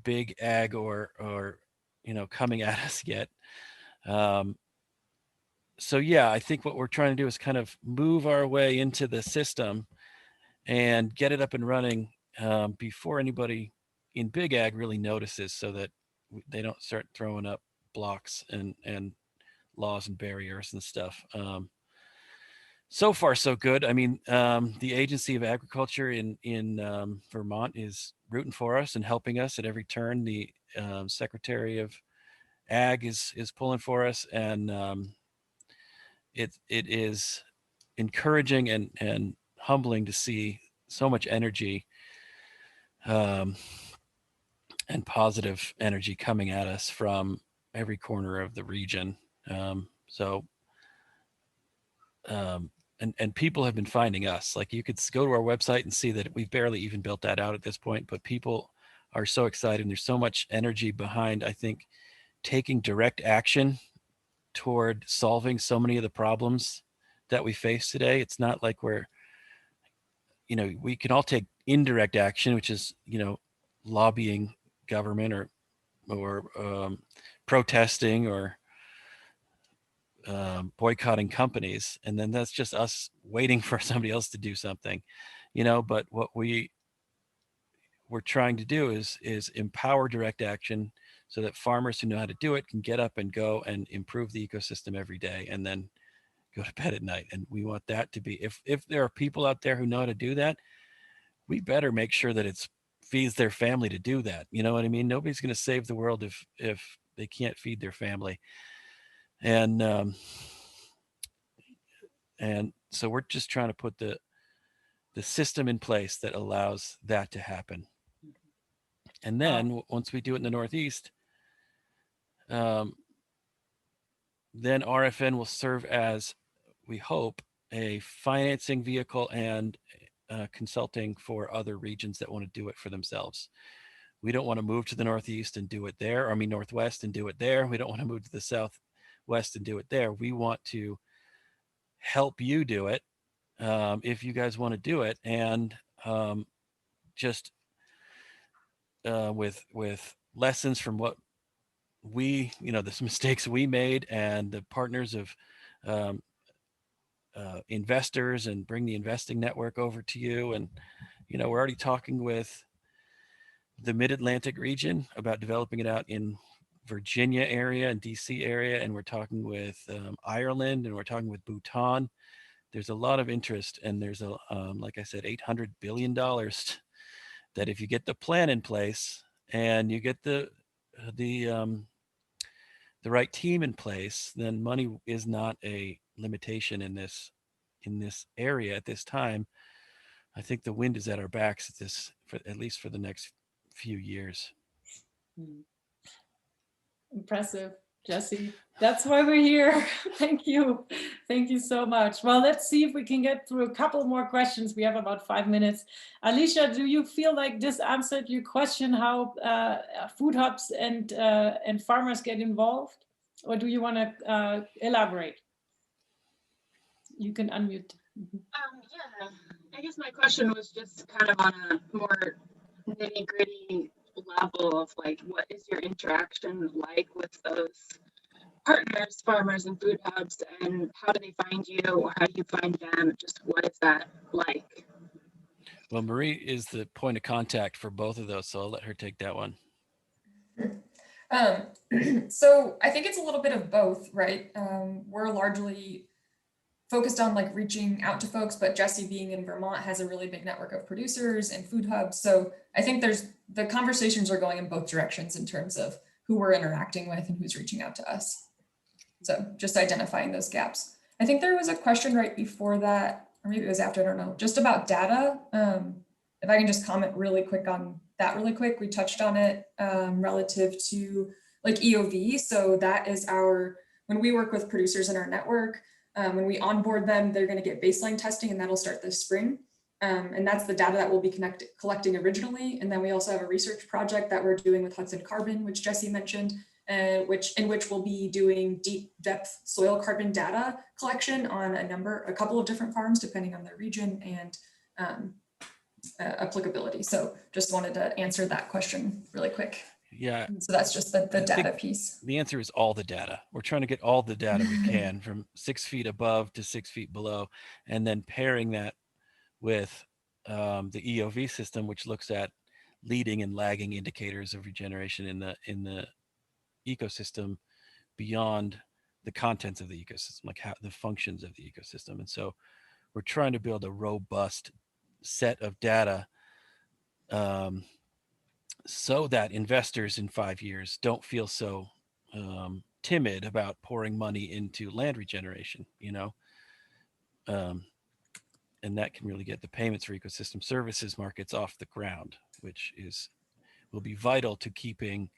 big ag or coming at us yet. So yeah, I think what we're trying to do is kind of move our way into the system and get it up and running before anybody in big ag really notices, so that they don't start throwing up blocks and laws and barriers and stuff. So far, so good. I mean, the Agency of Agriculture in Vermont is rooting for us and helping us at every turn. The Secretary of Ag is pulling for us, and it is encouraging and humbling to see so much energy and positive energy coming at us from every corner of the region. And people have been finding us. Like, you could go to our website and see that we've barely even built that out at this point, but people are so excited, and there's so much energy behind, I think, taking direct action toward solving so many of the problems that we face today. It's not like we can all take indirect action, which is, lobbying government or protesting or boycotting companies, and then that's just us waiting for somebody else to do something, but what we're trying to do is empower direct action so that farmers who know how to do it can get up and go and improve the ecosystem every day and then go to bed at night. And we want that to be, if there are people out there who know how to do that, we better make sure that it feeds their family to do that. You know what I mean? Nobody's going to save the world if they can't feed their family. And so we're just trying to put the system in place that allows that to happen. And then once we do it in the Northeast, then RFN will serve as, we hope, a financing vehicle and consulting for other regions that want to do it for themselves. We don't want to move to the Northeast and do it there. Northwest and do it there. We don't want to move to the Southwest and do it there. We want to help you do it if you guys want to do it, and just with lessons from what the mistakes we made, and the partners of investors, and bring the investing network over to you. And we're already talking with the Mid-Atlantic region about developing it out in Virginia area and DC area, and we're talking with Ireland, and we're talking with Bhutan. There's a lot of interest, and there's like I said, $800 billion that if you get the plan in place and you get the right team in place, then money is not a limitation in this area at this time. I think the wind is at our backs at least for the next few years. Impressive, Jesse. That's why we're here. Thank you. Thank you so much. Well, let's see if we can get through a couple more questions. We have about 5 minutes. Alicia, do you feel like this answered your question, how food hubs and farmers get involved? Or do you want to elaborate? You can unmute. Yeah, I guess my question was just kind of on a more nitty-gritty level of like, what is your interaction like with those partners, farmers and food hubs, and how do they find you, or how do you find them? Just what is that like? Well, Meri is the point of contact for both of those, so I'll let her take that one. So I think it's a little bit of both, right? We're largely focused on like reaching out to folks, but Jesse being in Vermont has a really big network of producers and food hubs. So I think the conversations are going in both directions in terms of who we're interacting with and who's reaching out to us. So just identifying those gaps. I think there was a question right before that, or maybe it was after, I don't know, just about data. If I can just comment really quick on that really quick, we touched on it relative to like EOV. So that is when we work with producers in our network, when we onboard them, they're going to get baseline testing, and that'll start this spring. And that's the data that we'll be collecting originally. And then we also have a research project that we're doing with Hudson Carbon, which Jesse mentioned, in which we'll be doing deep depth soil carbon data collection on a couple of different farms, depending on their region and applicability. So just wanted to answer that question really quick. Yeah. So that's just the data piece. The answer is all the data. We're trying to get all the data we can from 6 feet above to 6 feet below, and then pairing that with the EOV system, which looks at leading and lagging indicators of regeneration in the ecosystem beyond the contents of the ecosystem, like how the functions of the ecosystem. And so we're trying to build a robust set of data so that investors in 5 years don't feel so timid about pouring money into land regeneration, and that can really get the payments for ecosystem services markets off the ground, which will be vital to keeping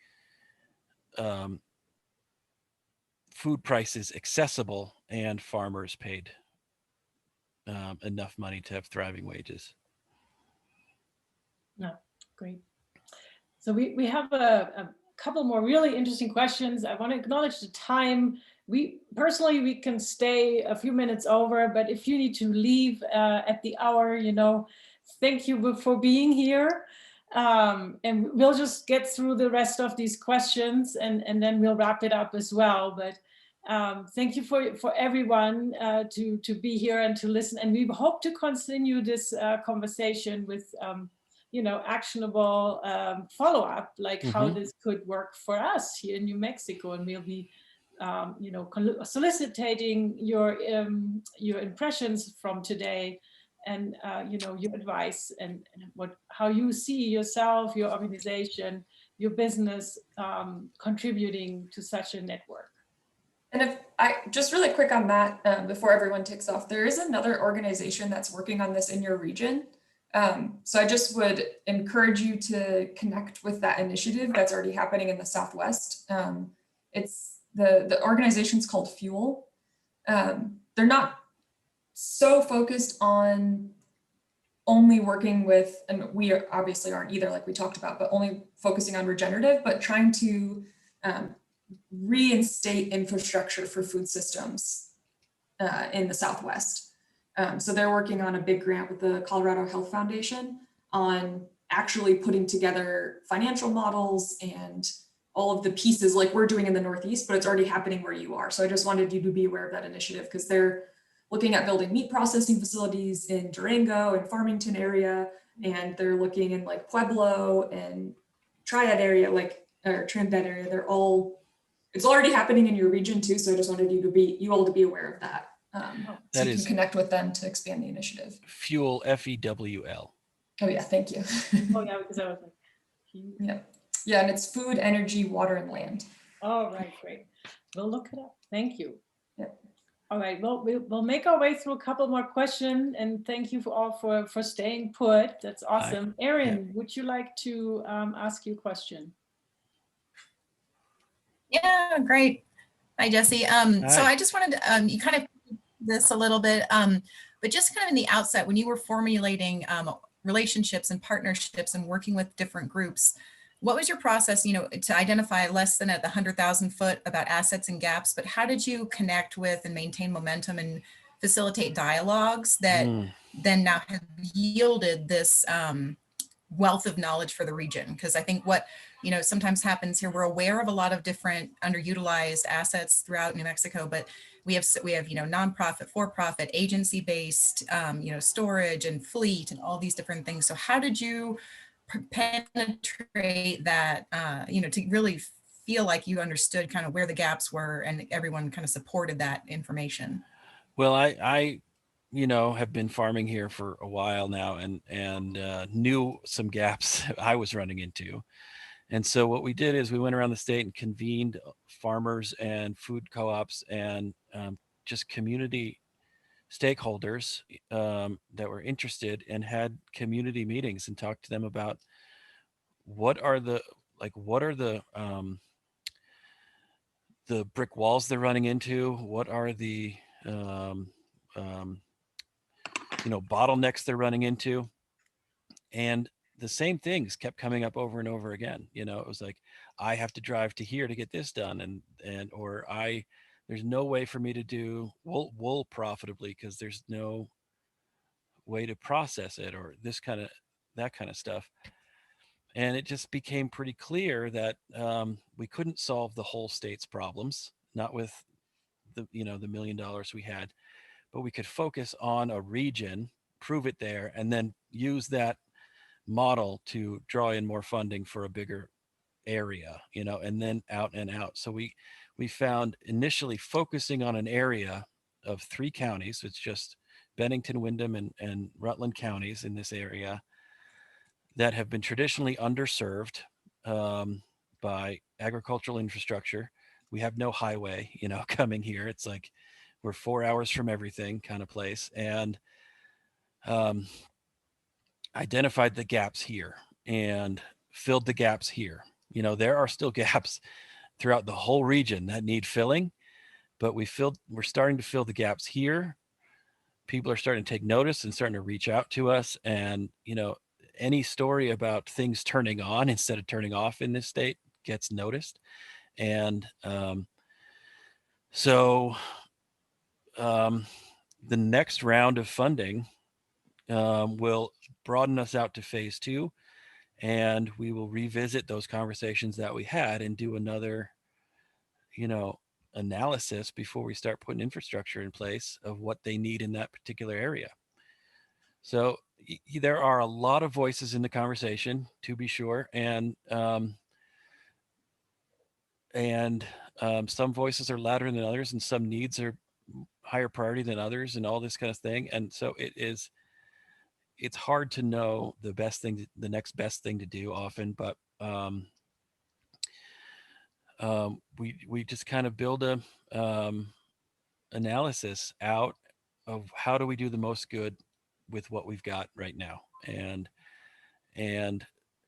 food prices accessible and farmers paid enough money to have thriving wages. No, great. So we have a couple more really interesting questions. I want to acknowledge the time. We can stay a few minutes over, but if you need to leave at the hour, thank you for being here. And we'll just get through the rest of these questions and then we'll wrap it up as well. But thank you for everyone to be here and to listen. And we hope to continue this conversation with actionable follow-up, like how this could work for us here in New Mexico. And we'll be soliciting your impressions from today, and your advice and how you see yourself, your organization, your business contributing to such a network. And if I just really quick on that before everyone takes off, there is another organization that's working on this in your region. So I just would encourage you to connect with that initiative that's already happening in the Southwest. It's the organization's called Fuel. They're not so focused on only working with, and we obviously aren't either, like we talked about, but only focusing on regenerative, but trying to reinstate infrastructure for food systems in the Southwest. So they're working on a big grant with the Colorado Health Foundation on actually putting together financial models and all of the pieces like we're doing in the Northeast, but it's already happening where you are. So I just wanted you to be aware of that initiative, because they're looking at building meat processing facilities in Durango and Farmington area, and they're looking in like Pueblo and Triad area, or Trinidad area. It's already happening in your region too. So I just wanted you all to be aware of that. So you can connect with them to expand the initiative. Fuel, FEWL. Oh yeah, thank you. Oh yeah, because I was like, yeah, and it's food, energy, water, and land. All right, great. We'll look it up. Thank you. Yep. All right, well, we'll make our way through a couple more questions, and thank you all for staying put. That's awesome. Erin, would you like to ask your question? Yeah, great. Hi, Jesse. So I just wanted to, you kind of this a little bit, but just kind of in the outset, when you were formulating relationships and partnerships and working with different groups, what was your process, to identify less than at the 100,000 foot about assets and gaps, but how did you connect with and maintain momentum and facilitate dialogues that then now have yielded this wealth of knowledge for the region? Because I think what sometimes happens here, we're aware of a lot of different underutilized assets throughout New Mexico, but we have nonprofit, for-profit, agency-based, storage and fleet and all these different things. So how did you penetrate that, to really feel like you understood kind of where the gaps were and everyone kind of supported that information? Well, I have been farming here for a while now and knew some gaps I was running into. And so what we did is we went around the state and convened farmers and food co-ops and just community stakeholders that were interested, and had community meetings and talked to them about what are the brick walls they're running into, what are the bottlenecks they're running into. And the same things kept coming up over and over again. It was like, I have to drive to here to get this done, or there's no way for me to do wool profitably because there's no way to process it, or that kind of stuff. And it just became pretty clear that we couldn't solve the whole state's problems, not with the $1 million we had, but we could focus on a region, prove it there, and then use that model to draw in more funding for a bigger area, and then out and out. So we found initially focusing on an area of 3 counties. It's just Bennington, Windham, and Rutland counties in this area that have been traditionally underserved by agricultural infrastructure. We have no highway, coming here. It's like we're 4 hours from everything kind of place, and identified the gaps here and filled the gaps here. There are still gaps throughout the whole region that need filling, but we're starting to fill the gaps here. People are starting to take notice and starting to reach out to us. And, any story about things turning on instead of turning off in this state gets noticed. And so the next round of funding will broaden us out to phase 2, and we will revisit those conversations that we had and do another, analysis before we start putting infrastructure in place of what they need in that particular area. So there are a lot of voices in the conversation, to be sure, and some voices are louder than others, and some needs are higher priority than others, and all this kind of thing. And so it's hard to know the next best thing to do often, but we just kind of build a analysis out of how do we do the most good with what we've got right now. And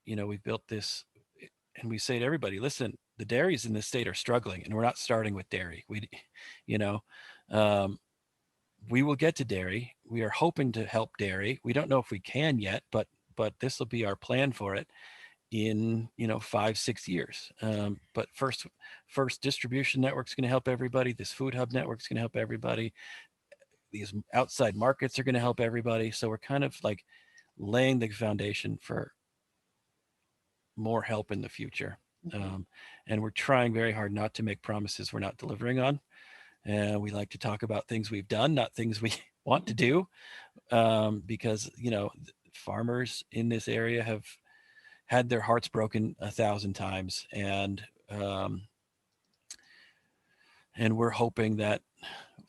we've built this, and we say to everybody, listen, the dairies in this state are struggling, and we're not starting with dairy. We will get to dairy. We are hoping to help dairy. We don't know if we can yet, but this will be our plan for it in 5-6 years. But first distribution network's going to help everybody. This food hub network's going to help everybody. These outside markets are going to help everybody. So we're kind of like laying the foundation for more help in the future. And we're trying very hard not to make promises we're not delivering on. And we like to talk about things we've done, not things we want to do, because farmers in this area have had their hearts broken 1,000 times, and we're hoping that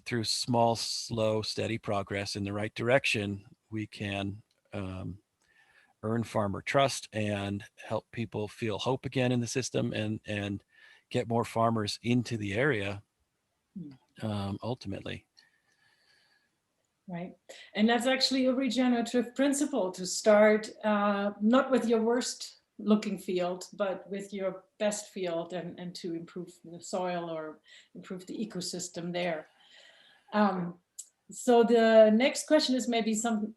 through small, slow, steady progress in the right direction, we can earn farmer trust and help people feel hope again in the system, and get more farmers into the area ultimately. Right. And that's actually a regenerative principle, to start not with your worst looking field, but with your best field, and to improve the soil or improve the ecosystem there. So the next question is maybe something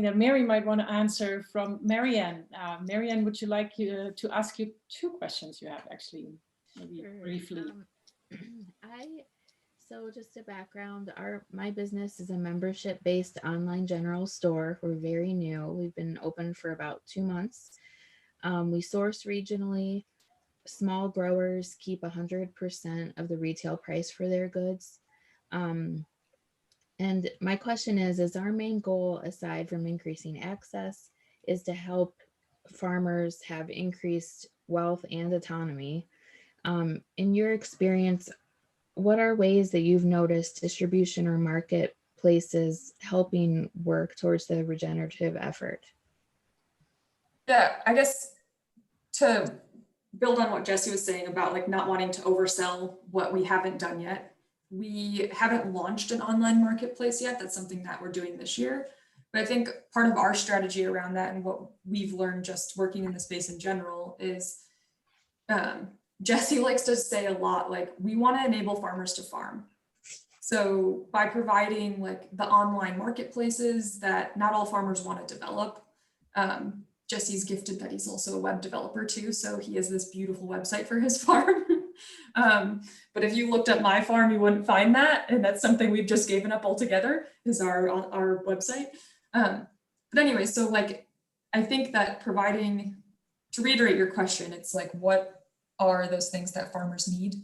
that Meri might want to answer from Marianne. Marianne, would you like to ask you 2 questions you have, actually, maybe briefly? So just a background, my business is a membership-based online general store. We're very new. We've been open for about 2 months. We source regionally. Small growers keep 100% of the retail price for their goods. And my question is our main goal, aside from increasing access, is to help farmers have increased wealth and autonomy. In your experience, what are ways that you've noticed distribution or marketplaces helping work towards the regenerative effort? Yeah, I guess to build on what Jesse was saying about like not wanting to oversell what we haven't done yet, we haven't launched an online marketplace yet. That's something that we're doing this year. But I think part of our strategy around that and what we've learned just working in the space in general is Jesse likes to say a lot, like, we want to enable farmers to farm. So by providing like the online marketplaces that not all farmers want to develop, Jesse's gifted that he's also a web developer too. So he has this beautiful website for his farm. But if you looked up my farm, you wouldn't find that. And that's something we've just given up altogether, is our website. But anyway, so like, I think that providing, to reiterate your question, it's like, what are those things that farmers need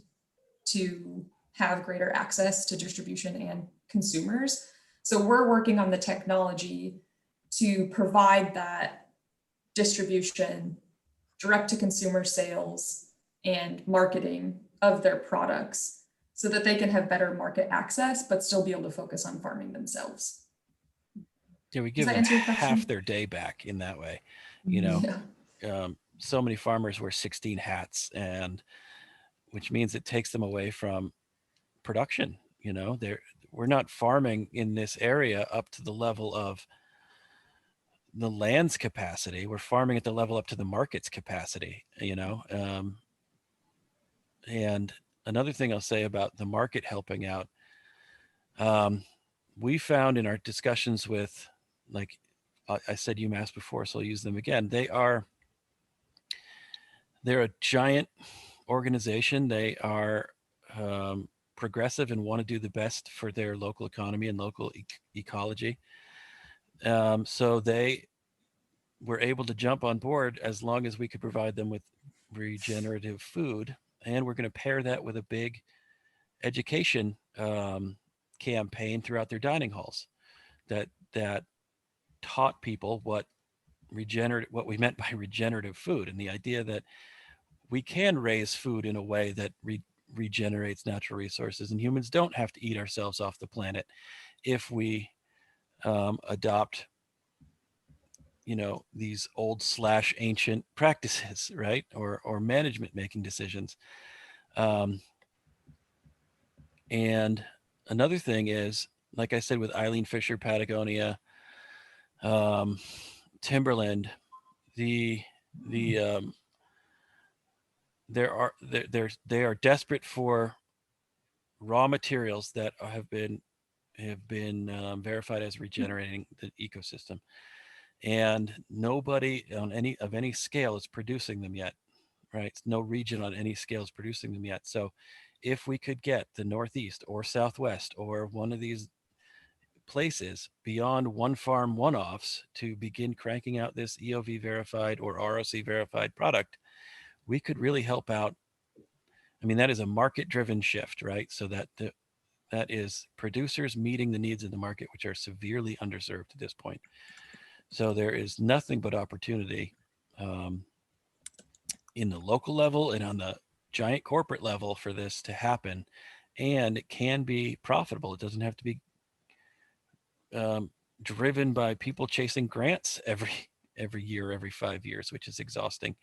to have greater access to distribution and consumers? So we're working on the technology to provide that distribution, direct to consumer sales, and marketing of their products so that they can have better market access, but still be able to focus on farming themselves. Yeah, we give them half their day back in that way. You know, so many farmers wear 16 hats, and which means it takes them away from production. You know, we're not farming in this area up to the level of the land's capacity. We're farming at the level up to the market's capacity, you know. And another thing I'll say about the market helping out, we found in our discussions with, like I said UMass before, so I'll use them again. They're a giant organization. They are progressive and want to do the best for their local economy and local ecology. So they were able to jump on board as long as we could provide them with regenerative food. And we're going to pair that with a big education campaign throughout their dining halls that taught people what we meant by regenerative food, and the idea that we can raise food in a way that regenerates natural resources, and humans don't have to eat ourselves off the planet if we adopt, you know, these old / ancient practices, right? Or management making decisions. And another thing is, like I said, with Eileen Fisher, Patagonia, Timberland, they are desperate for raw materials that have been verified as regenerating the ecosystem, and nobody on any scale is producing them yet, right? No region on any scale is producing them yet. So if we could get the Northeast or Southwest or one of these places beyond one farm one-offs to begin cranking out this EOV verified or ROC verified product, we could really help out. I mean, that is a market-driven shift, right? So that is producers meeting the needs of the market, which are severely underserved at this point. So there is nothing but opportunity in the local level and on the giant corporate level for this to happen. And it can be profitable. It doesn't have to be driven by people chasing grants every year, every 5 years, which is exhausting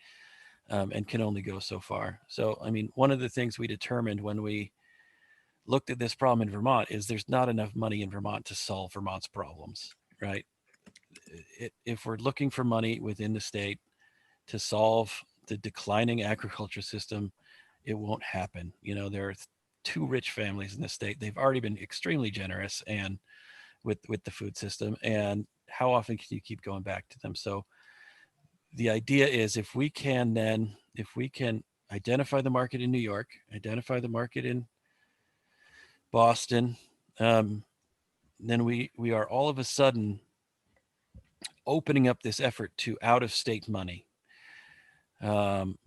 and can only go so far. So, I mean, one of the things we determined when we looked at this problem in Vermont is there's not enough money in Vermont to solve Vermont's problems, right? If we're looking for money within the state to solve the declining agriculture system, it won't happen. You know, there are 2 rich families in the state. They've already been extremely generous and with the food system, and how often can you keep going back to them? So the idea is, if we can identify the market in New York, identify the market in Boston, then we are all of a sudden opening up this effort to out-of-state money,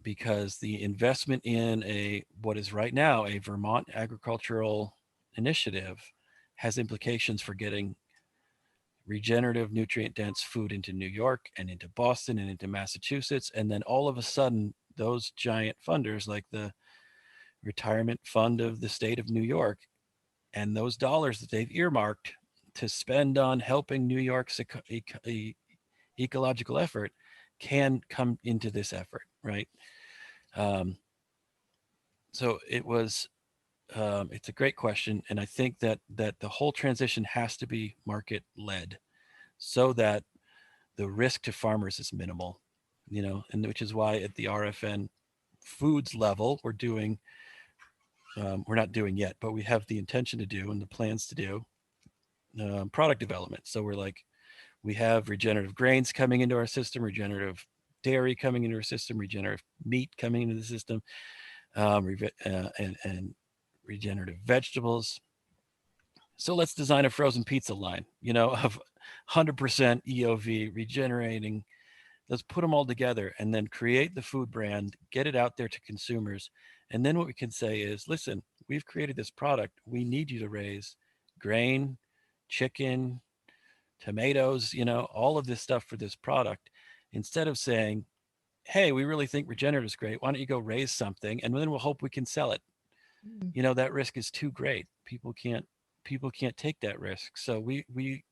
because the investment in what is right now a Vermont agricultural initiative has implications for getting regenerative, nutrient dense food into New York and into Boston and into Massachusetts. And then all of a sudden, those giant funders like the retirement fund of the state of New York and those dollars that they've earmarked to spend on helping New York's ecological effort can come into this effort, right? So it was, it's a great question. And I think that the whole transition has to be market led so that the risk to farmers is minimal, you know, and which is why at the RFN foods level, we're doing, we're not doing yet, but we have the intention to do and the plans to do product development. So we're like, we have regenerative grains coming into our system, regenerative dairy coming into our system, regenerative meat coming into the system, and regenerative vegetables. So let's design a frozen pizza line, you know, of 100% EOV regenerating. Let's put them all together and then create the food brand, get it out there to consumers. And then what we can say is, listen, we've created this product. We need you to raise grain, chicken, tomatoes, you know, all of this stuff for this product. Instead of saying, hey, we really think regenerative is great. Why don't you go raise something? And then we'll hope we can sell it. You know, that risk is too great. People can't take that risk. So we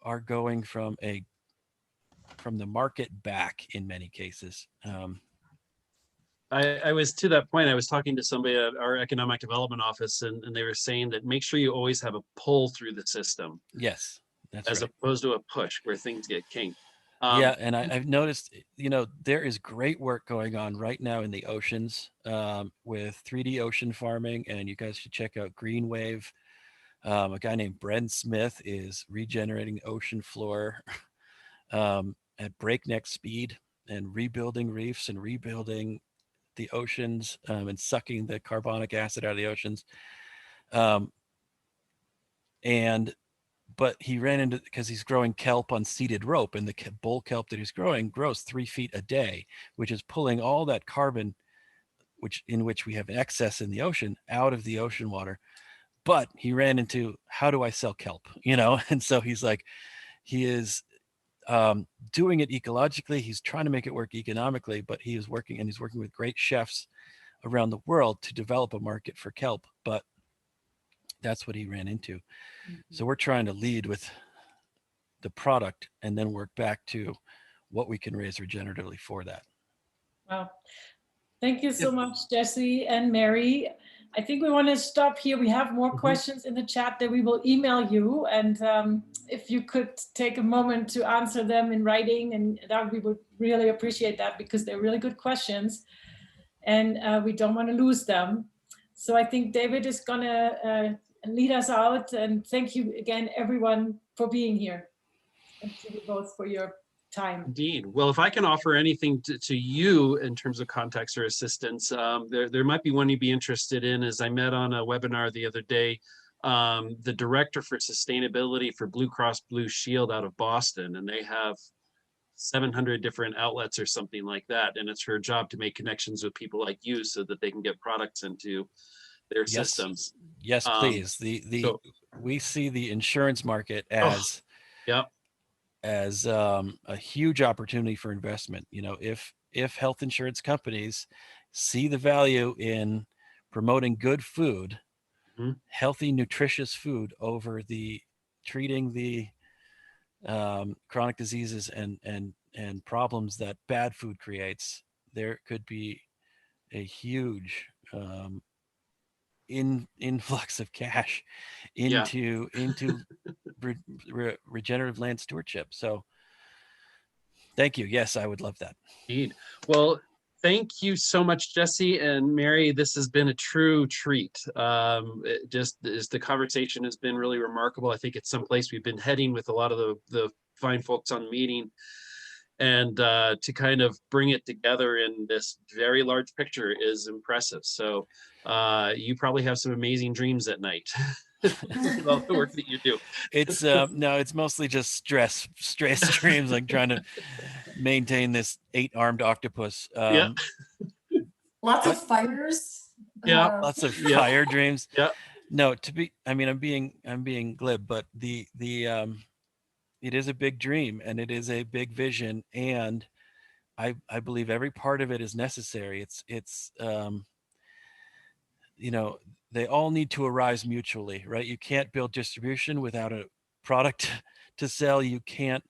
are going from the market back in many cases. I was to that point, I was talking to somebody at our economic development office and they were saying that make sure you always have a pull through the system. Yes, that's as right. opposed to a push where things get kinked. Yeah, and I've noticed, you know, there is great work going on right now in the oceans with 3D ocean farming, and you guys should check out Green Wave. A guy named Brent Smith is regenerating ocean floor at breakneck speed and rebuilding reefs and rebuilding the oceans and sucking the carbonic acid out of the oceans. But he ran into, because he's growing kelp on seeded rope, and the bull kelp that he's growing grows 3 feet a day, which is pulling all that carbon, in which we have excess in the ocean, out of the ocean water. But he ran into, how do I sell kelp? You know, and so he's like, he is doing it ecologically. He's trying to make it work economically, but he's working with great chefs around the world to develop a market for kelp. But that's what he ran into. So we're trying to lead with the product and then work back to what we can raise regeneratively for that. Wow. Thank you so much, Jesse and Meri. I think we want to stop here. We have more questions in the chat that we will email you. And if you could take a moment to answer them in writing, and that we would really appreciate that, because they're really good questions and we don't want to lose them. So I think David is gonna lead us out, and thank you again, everyone, for being here. And to you both for your time. Indeed. Well, if I can offer anything to you in terms of context or assistance, there might be one you'd be interested in. As I met on a webinar the other day, the director for sustainability for Blue Cross Blue Shield out of Boston, and they have 700 different outlets or something like that. And it's her job to make connections with people like you so that they can get products into their systems. Yes, please. We see the insurance market as as a huge opportunity for investment. You know, if health insurance companies see the value in promoting good food, healthy, nutritious food over the treating the chronic diseases and problems that bad food creates, there could be a huge influx of cash into regenerative land stewardship. So thank you. Yes, I would love that. Indeed. Well, thank you so much, Jesse and Meri. This has been a true treat. The conversation has been really remarkable. I think it's someplace we've been heading with a lot of the fine folks on the meeting. And to kind of bring it together in this very large picture is impressive. So you probably have some amazing dreams at night with all the work that you do. It's no, it's mostly just stress dreams, like trying to maintain this 8-armed octopus. Lots of fires. Lots of fire dreams. Yeah. No, I'm being glib, but the is a big dream and it is a big vision, and I believe every part of it is necessary. It's you know, they all need to arise mutually, right? You can't build distribution without a product to sell. You can't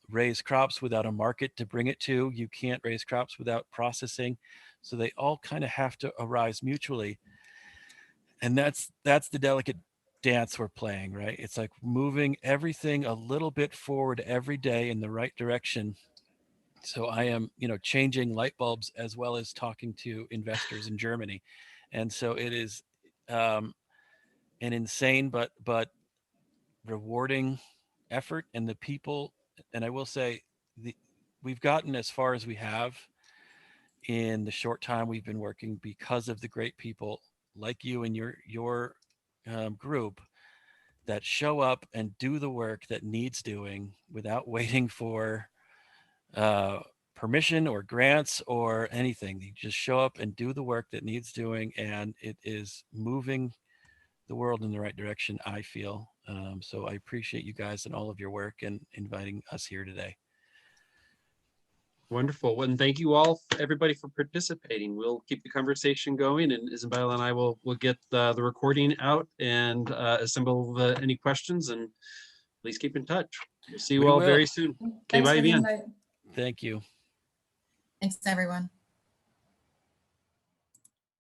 raise crops without a market to bring it to. You can't raise crops without processing. So they all kind of have to arise mutually. And that's the delicate dance we're playing, right? It's like moving everything a little bit forward every day in the right direction. So I am, changing light bulbs as well as talking to investors in Germany. And so it is an insane but rewarding effort, and the people, and I will say we've gotten as far as we have in the short time we've been working because of the great people like you and your group that show up and do the work that needs doing without waiting for permission or grants or anything. You just show up and do the work that needs doing, and it is moving the world in the right direction, I feel. So I appreciate you guys and all of your work and inviting us here today. Wonderful. Well, and thank you all, everybody, for participating. We'll keep the conversation going, and Isabella and I will get the recording out and assemble any questions, and please keep in touch. We'll see you all very soon. Okay, Thanks bye, for the Ian. invite. Thank you. Thanks, everyone.